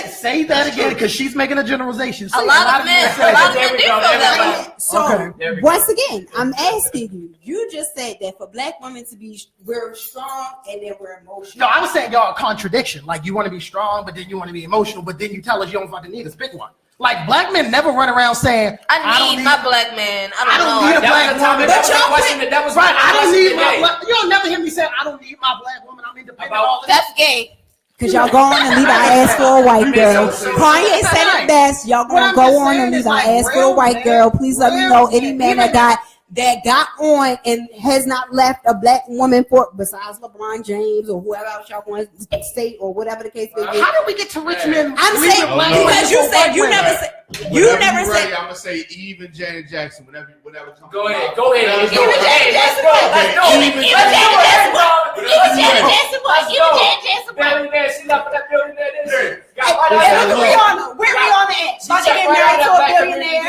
Say that again because she's making a generalization. A lot of men do feel that way. So once again, I'm asking you. You just said that for black women to be, we're strong and then we're emotional. No, I was saying y'all a contradiction. Like you want to be strong, but then you want to be emotional, but then you tell us you don't fucking need us. Pick one. Like black men never run around saying, I need my black man. I don't need a black woman. I don't need my black. You don't never hear me say, I don't need my black woman. I'm independent. That's gay. Because y'all go on and leave our ass for a white girl. Kanye said it best. Y'all gonna go on and leave our ass for a white girl. Please let me know any man that got on and has not left a black woman for besides LeBron James or whoever else y'all want to say or whatever the case may be. How did we get to Richmond? I'm saying because you said you never said. You never said. I'm gonna say even Janet Jackson. Whatever comes. Go ahead. Even Janet Jackson. Even Janet Jackson. Even Janet Jackson. She left for that billionaire. Where Rihanna at? She getting married to a billionaire.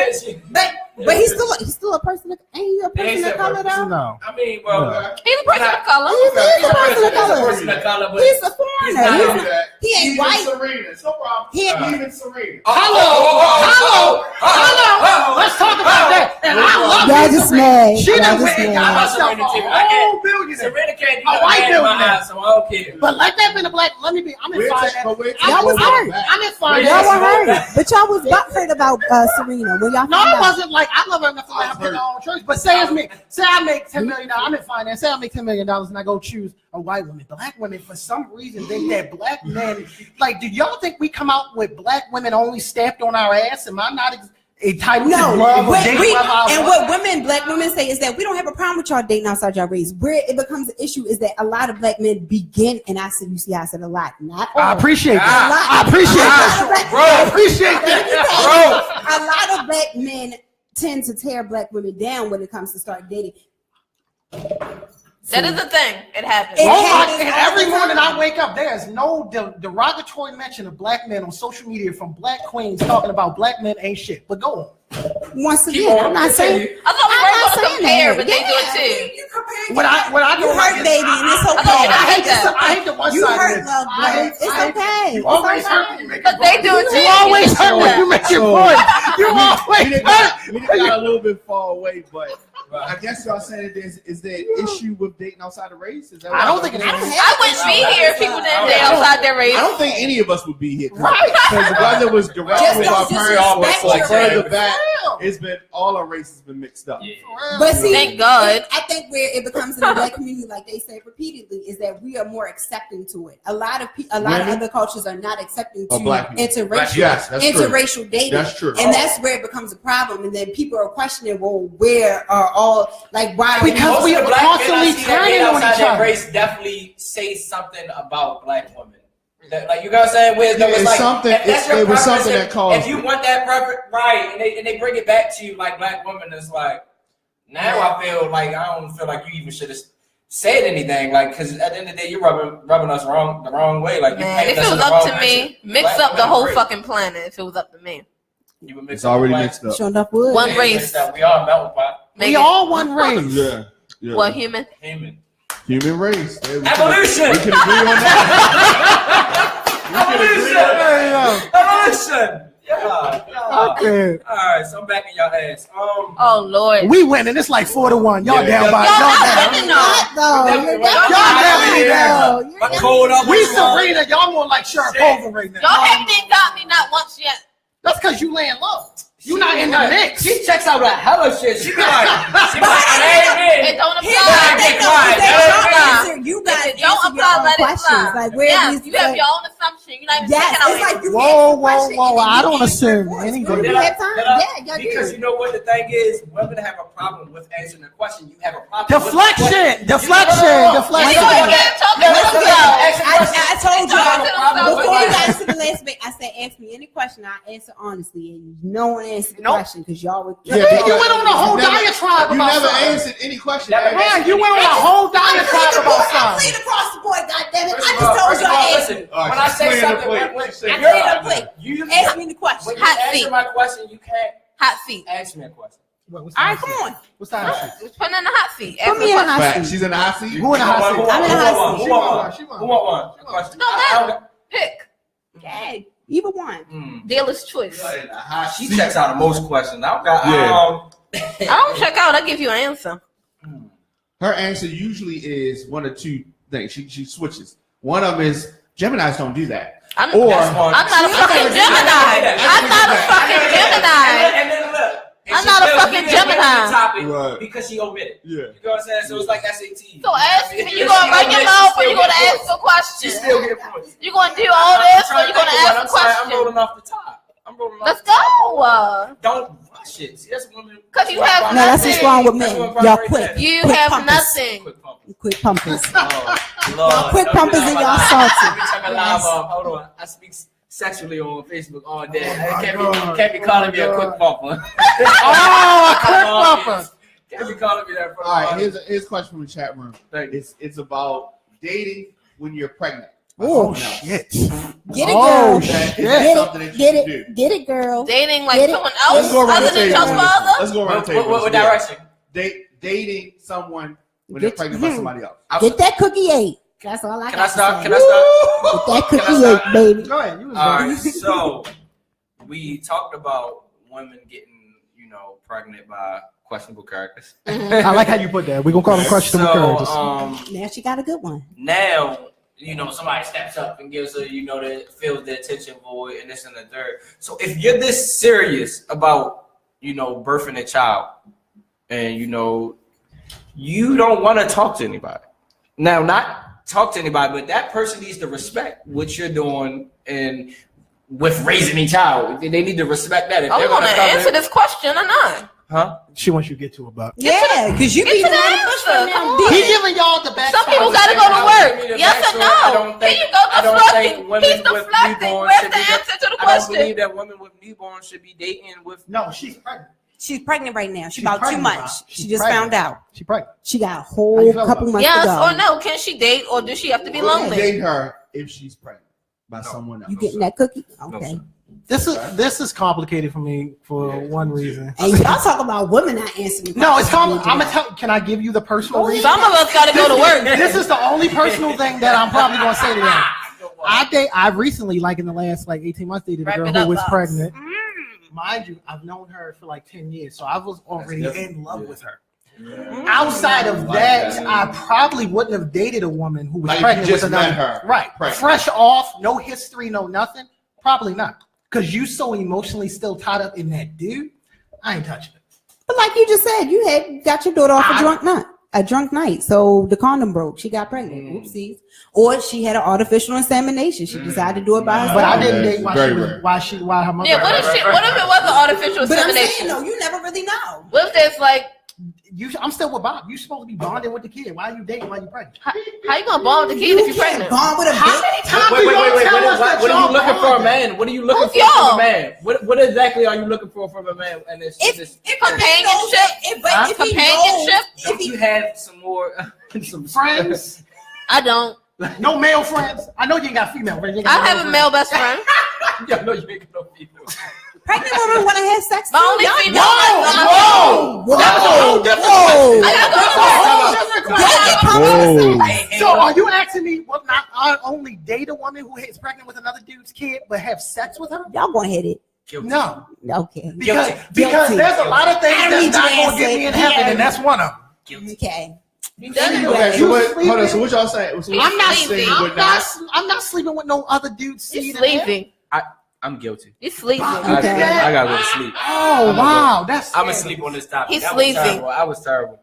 But he's still a person. Ain't he a person of color though? No. I mean, well, He's a person of color. He's a person of color. but He's a foreigner. He ain't Even white. Serena. No problem. Even Serena. Hello. Let's talk about that. And I love Y'all just mad. She done went and got I herself a whole billionaire. Serena can't A white do my billionaire. eyes, so I don't care. But let that be the black. Let me be. I'm in finance. Y'all was hurt. I'm in finance. Y'all were hurt. But y'all was butthurt about Serena when y'all No, found it out. wasn't like I love her enough to let her pick her own choice. But say I make $10 million. I'm in finance. Say I make $10 million and I go choose a white woman. Black women, for some reason, think that black men. Like, do y'all think we come out with black women only stamped on our ass? Am I not entitled to love or date whoever I and want? what black women say is that we don't have a problem with y'all dating outside your race. Where it becomes an issue is that a lot of black men begin, and I said, you see, I said a lot, not all. I appreciate that. A lot. I appreciate that. Bro, I appreciate that. a lot of black men tend to tear black women down when it comes to start dating. That is the thing. It happens. And every morning I wake up, there's no derogatory mention of black men on social media from black queens talking about black men ain't shit. But go on. Once again, I'm not saying. I thought we were going to compare, but they do it too. You compare. When I You hurt, baby, and it's okay. I hate the one You side hurt, of love, this. it's okay. You always hurt when you make But they do it too. You always hurt when you make your point. You always hurt. We got a little bit far away, but I guess y'all saying is there an issue with dating outside the race? Is that I don't think it is. I wouldn't be here if people didn't date outside their race. I don't think any of us would be here. Right. Because whether it was direct Just with don't our parents or disrespect like your further race. back, it's been all our races have been mixed up. But see, Thank God. I think where it becomes in the black community, like they say repeatedly, is that we are more accepting to it. A lot of other cultures are not accepting to interracial dating. That's true. And that's where it becomes a problem. And then people are questioning, well, where are all why? Because we are constantly turning on each other. Race definitely say something about black women. Like, you know what I'm saying? Where it was like something. It was something that caused. If you want that preference, right, and they bring it back to you like black women, it's like now I feel like I don't feel like you even should have said anything, like, because at the end of the day you're rubbing us the wrong way. Like, man, if it was up to me, mix up the whole fucking planet. If it was up to me, it's already mixed up. Sure enough, wood. One race. We all melting pot. We all one race. Yeah. What human? Human race. Evolution. We can agree on that. Evolution. Yeah. Okay. All right, so I'm back in y'all ass. Oh Lord. We winning. It's like 4-1. Y'all down by. We Serena. Y'all more like Sharapova right now. Y'all haven't got me not once yet. That's because you laying low. You not in the mix. She checks out that hella shit. She be like, It don't apply. You guys don't apply. Let it fly. Like, where yes, you have your own assumption. You're not even checking out. Like Whoa! I don't assume anything. Because you know what the thing is, women have a problem with answering the question. You have a problem. Deflection. I told y'all before you got to the last bit. I said, ask me any question. I answer honestly, and no one answered the question because y'all were. You went on a whole diatribe. You never answered any question. Yeah, you went on a whole diatribe about something. I played across the board, goddammit. I just told y'all. Listen, when I say something, ask me the question. When you answer my question, you can't. Hot seat. Ask me a question. All right, come on. What's the hot seat? Put in the hot seat. Put me in the hot seat. She's in the hot seat. Who in the hot seat? I'm in the hot seat. Who want one? No matter. Pick. Okay. Either one. Dealer's choice. She checks out the most questions. I don't check out. I give you an answer. Her answer usually is one or two things. She switches. One of them is Geminis don't do that. I'm not a fucking Gemini. I'm not a fucking Gemini. And then look. I'm not a fucking Gemini. Because she omitted. Yeah. You know what I'm saying? So it's like SAT. So ask me, you gonna run your mouth or you gonna ask for questions? You gonna do all this or you gonna ask questions? I'm rolling off the top. Let's go. Don't rush it. See, that's one of the. Because you have No, that's what's wrong with men. Y'all quick. You quick have pumpers. nothing. Quick pumpers. Oh, Lord. Y'all quick pumpers and y'all salty. Hold on. I speak sexually on Facebook all day. Can't be calling me a quick pumper. Quick pumper. Can't be calling me that. All right, here's a question from the chat room. It's about dating when you're pregnant. Oh shit! Get it, girl. Get it, girl. Dating like someone else other than your father? Let's go around the table. What direction? Dating someone when they're pregnant by somebody else. Get that cookie ate. That's all I got. Can I start? Get that cookie ate, baby. Go ahead. All right. So we talked about women getting, pregnant by questionable characters. I like how you put that. We're gonna call them questionable characters. Now she got a good one. Now, somebody steps up and gives her, that fills the attention void and this and the third. So if you're this serious about, birthing a child and, you don't want to talk to anybody. Now, not talk to anybody, but that person needs to respect what you're doing and with raising a child. They need to respect that. If I want to answer this question or not. Huh? She wants you to get to about. Yeah, because you be the answer. He giving y'all the back. Some people got to go to work. Yes or no? Here you go. He's deflecting. Where's the answer to the question? I don't believe that women with newborns should be dating with. No, she's pregnant. She's pregnant right now. She's about 2 months. She just found out. She's pregnant. She got a whole couple months to go. Yes or no? Can she date or does she have to be lonely? Date her if she's pregnant by someone else. You getting that cookie? Okay. No, This is complicated for me for one reason. And y'all talk about women not answering. No, it's complicated. I'm gonna tell. Can I give you the personal reason? Some of us got to go to work. This is the only personal thing that I'm probably gonna say to them. I recently, like in the last 18 months, dated a girl who was pregnant. Mind you, I've known her for 10 years, so I was already in love with her. Outside of that, I probably wouldn't have dated a woman who was pregnant with another. Her. Right, pregnant. Fresh off, no history, no nothing. Probably not, because you so emotionally still tied up in that dude. I ain't touching it. But like you just said, you had got your daughter off a drunk night, so the condom broke. She got pregnant. Oopsies. Or she had an artificial insemination. She decided to do it by herself. But I didn't date why her mother. Yeah, what if it was an artificial But I'm insemination? saying, you never really know. What if there's I'm still with Bob. You're supposed to be bonding with the kid. Why are you dating while you're pregnant? How you gonna bond with the kid if you're pregnant? Bond with a bitch. Wait. What are you looking for a man? What are you looking for from a man? What exactly are you looking for from a man? And it's companionship. Don't you have some more some friends? I don't. No male friends. I know you ain't got female friends. I have a male best friend. Yeah, no, you ain't got no female. Pregnant women want to have sex. My only female. So are you asking me what not only date a woman who is pregnant with another dude's kid, but have sex with her? Y'all gonna hit it. Guilty. No. Okay. Because there's a lot of things that's not gonna get me in heaven, and that's one of them. Guilty. Okay. So what y'all saying? So I'm not sleeping with no other dude's seed. Sleeping. I'm guilty. He's sleeping. Okay. I gotta go to sleep. Oh wow, I'm asleep on this topic. He's sleeping. I was terrible.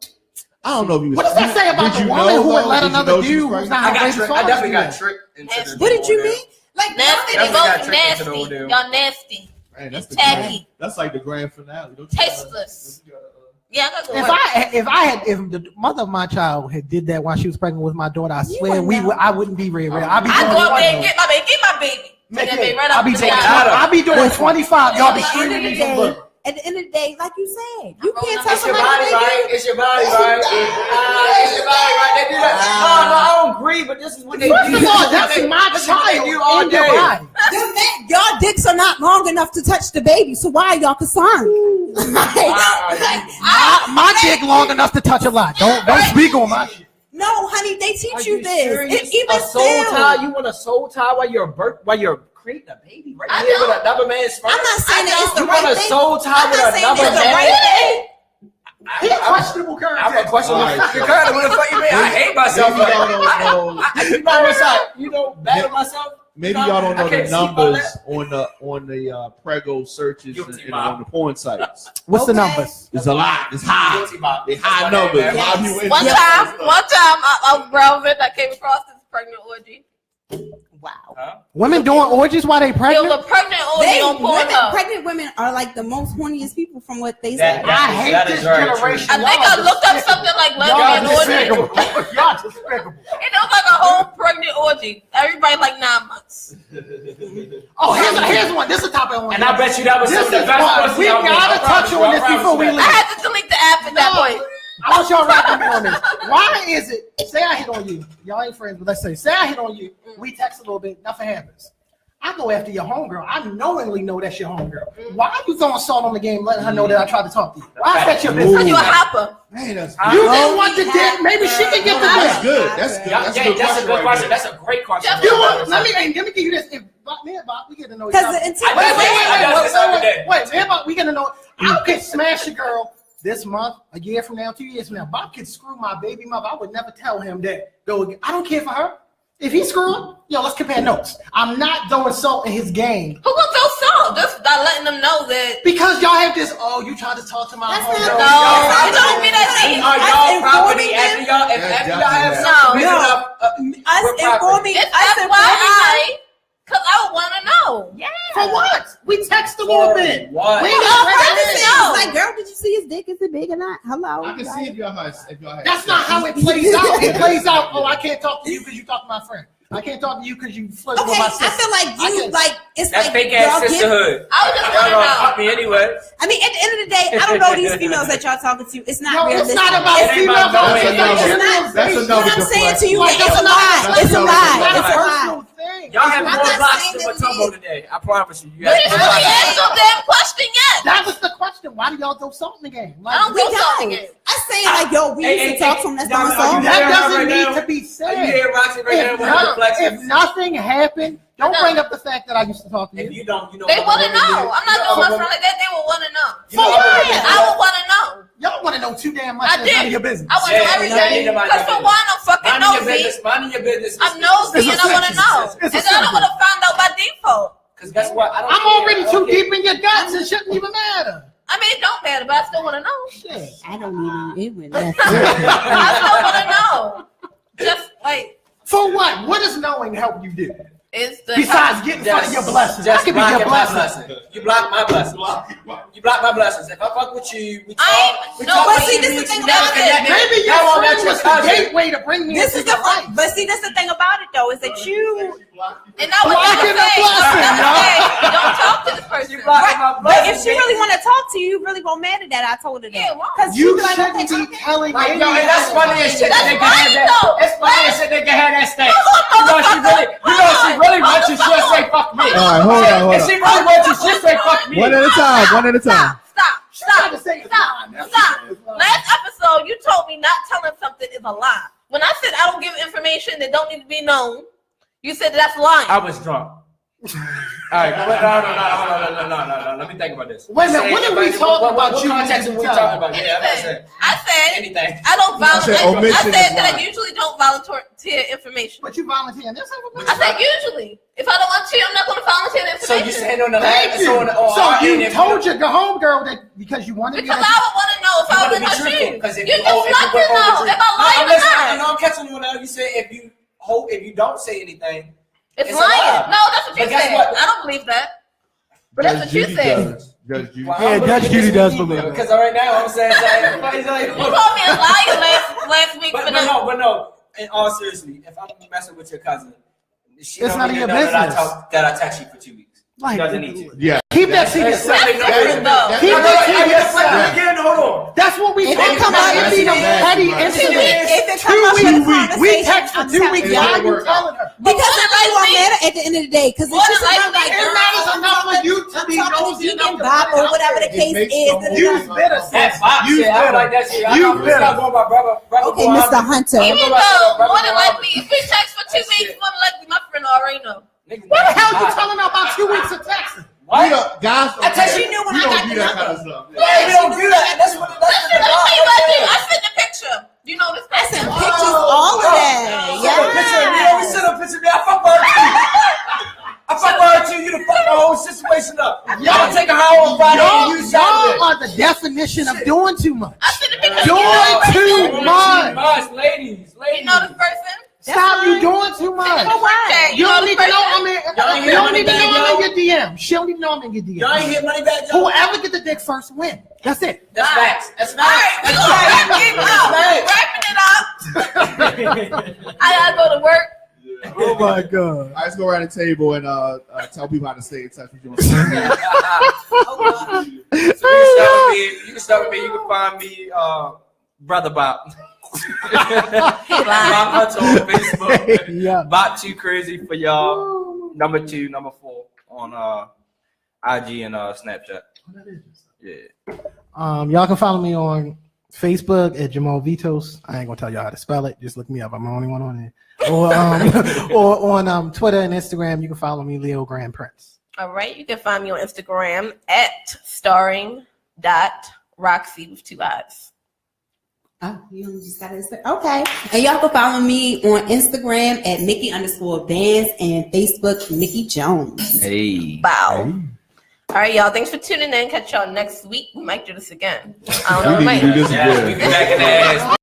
I don't know if you. What does that say about the woman who would let another dude who's not I definitely got tricked into this. What did you mean? Like nasty. They both nasty. Y'all nasty. Man, that's tacky. That's like the grand finale. Tasteless. Yeah, I if the mother of my child had did that while she was pregnant with my daughter, I swear I wouldn't be real. I'd go up there and get my baby. I'll be doing 25. Y'all be screaming me from book. At the end of the day, like you said, you can't tell It's your body, right? It's your body, right? It's your body, right? They do that. No, I don't agree, but this is what they do. First of all, that's my child you all in your body. Y'all dicks are not long enough to touch the baby, so why are y'all concerned? My dick long enough to touch a lot. Don't speak on my shit. No, honey, they teach you this. Even a soul tie? You want a soul tie while you're creating a baby right here with another man's sperm? I'm not saying that it's the right thing. You want a soul tie with another man? He's a questionable character. I'm a questionable character. What the fuck you mean? I hate myself. You know, battle myself. maybe y'all don't know the numbers on the prego searches and on the porn sites. What's the numbers? It's a lot. It's high. It's high numbers. Yes. One time, I was browsing. I came across this pregnant orgy. Wow. Huh? Women doing orgies while they pregnant? It was a pregnant orgy on Pornhub. Pregnant women are like the most horniest people from what they say. I hate this generation. I think I looked up something like lesbian orgy. Y'all despicable. And it was like a whole pregnant orgy. Everybody like 9 months. Oh, here's one. This is a topic I want. And I bet you that was some of the best ones. We gotta touch on this before we leave. I had to delete the app at that point. I want y'all rocking me on this. Why is it? Say I hit on you. Y'all ain't friends, but let's say I hit on you. We text a little bit. Nothing happens. I go after your homegirl. I knowingly know that's your homegirl. Why are you throwing salt on the game, letting her know that I tried to talk to you? Why is that your business? You a hopper. Man, that's you didn't want the dick. Maybe she can get the dick. That's good. That's good. That's a good question. That's a great question. Let me give you this. If me and Bob, we get to know each other. Wait, me and Bob, we get to know. I could smash a girl this month, a year from now, 2 years from now. Bob could screw my baby mother. I would never tell him that. I don't care for her. If he screwed, let's compare notes. I'm not throwing salt in his game. Who gonna throw salt? Just by letting them know that. Because y'all have this, you tried to talk to my homegirl. No, it don't be that deep. Are y'all property after y'all have something That's why because I want to know. Yeah. For what? We text a little bit. What? We it's like, girl, did you see his dick? Is it big or not? Hello. I can see if y'all have. That's not how it plays out. It plays out. I can't talk to you because you talk to my friend. I can't talk to you because you flirt with my sister. I feel like it's that's like fake ass sisterhood. I was just want to know. Fuck me anyway. I mean, at the end of the day, I don't know these females that y'all talking to. It's not realistic. It's not about females. That's another I'm saying to you, deflection. it's a lie. It's a lie. It's a lie. Y'all have more blocks than Matumbo today. I promise you. But you really asked no damn question yet. That was the question. Why do y'all throw salt in the game? I don't throw salt in the game. I'm saying like, we used to talk to him. That's not salt. That doesn't need to be said. If nothing happened, don't bring up the fact that I used to talk to you. If you don't, they want to know. I'm not doing my friend like that. They will want to know. I would want to know. Y'all want to know too damn much. I did. None of your business. I want to know everything. Because for one, I'm fucking nosy. Minding your business. I'm nosy and I want to know. And I don't want to find out by default. Because guess what? I'm already too deep in your guts. It shouldn't even matter. I mean, it don't matter, but I still want to know. Shit. I don't even. I still want to know. Just like. For what? What does knowing help you do? Besides getting in front of your blessings. Just that could be your blessing. You block my blessings. You block my blessings. If I fuck with you, we talk. But see, this is the thing about it. Maybe your friend was the gateway to bring me into your life. But see, that's the thing about it, though, is that you. And I would never say, don't talk to this person. But if she really want to talk to you, really won't matter that I told her that. Because you shouldn't be telling me. And that's funny as shit. It's funny as shit. They can have that state. You know she really wants you. She'll say fuck me. All right, hold on. If she really wants you, she'll say fuck me. One at a time. Stop. Last episode, you told me not telling something is a lie. When I said I don't give information that don't need to be known, you said that's lying. I was drunk. All right, no. Let me think about this. Wait a minute, what are we talking about? What context are we talking about? I said anything. I don't volunteer. I said that I lying. usually don't volunteer information. But you volunteer. I said usually. If I don't want to, I'm not going to volunteer the So information. you saying on the last episode? So you told your homegirl that because you wanted to. Because I would want to know if I was in her shoes. Because You just want to know if I lying or not. I'm catching you now. You said if you don't say anything. It's lying. No, that's what you said. I don't believe that. But that's what you said. Judge Judy. Yeah, Judge Judy does believe it. Because right now I'm saying you called me a liar last week. But no. In all seriously, if I'm messing with your cousin, she it's none of your business that I text you for 2 weeks. She doesn't need to. Yeah. Keep that to yourself. Keep that to yourself. Again, hold on. That's what we talk about. It be the petty incidents. If it comes up in a conversation, we text for 2 weeks. Why are you telling her? Because it really won't matter at the end of the day. Because it's just about like, it matters enough for you to be nosy enough Bob or whatever the case is. You bitter. That Bob shit. I like that shit. You bitter. Okay, Mr. Hunter. Even though more than likely, if we text for 2 weeks, more than likely my friend already know. What the hell you telling her about 2 weeks of texting? What? Guys, I tell you, knew when I got the that kind number. of stuff. Yeah, we don't do that. That's what. Let me tell you what I do. I sent the picture. You know this. I sent pictures, all of that. We sent a picture of me. I fuck her. whole situation up. Y'all take her home on Friday and you Y'all are the definition of doing too much. I should have been Doing too much. Ladies. You know this person? Stop, you doing too much. You don't even know I'm in. You don't even know I'm in your DM. She don't even know I'm in your DM. Y'all ain't hit money back, y'all? Whoever get the dick first win. That's it. That's facts. That's All right, facts. wrapping it up. I gotta go to work. Oh my god. All right, let's go around the table and tell people how to stay in touch with you. So you can start with me. You can find me, Brother Bob. Bob Hunter on Facebook. Yeah. Bob Too Crazy for y'all. Number 2, number 4 on IG and Snapchat. Yeah. Y'all can follow me on Facebook at Jamal Vitos. I ain't gonna tell y'all how to spell it. Just look me up. I'm the only one on there. Or on Twitter and Instagram, you can follow me, Leo Grand Prince. All right, you can find me on Instagram at starring.Roxii with 2 eyes. Oh, you just got to say, okay. And y'all can follow me on Instagram at Nikki_Bands and Facebook, Nikki Jones. Hey. Wow. Hey. All right, y'all. Thanks for tuning in. Catch y'all next week. We might do this again. I don't know. We might do this again. We be back in the ass.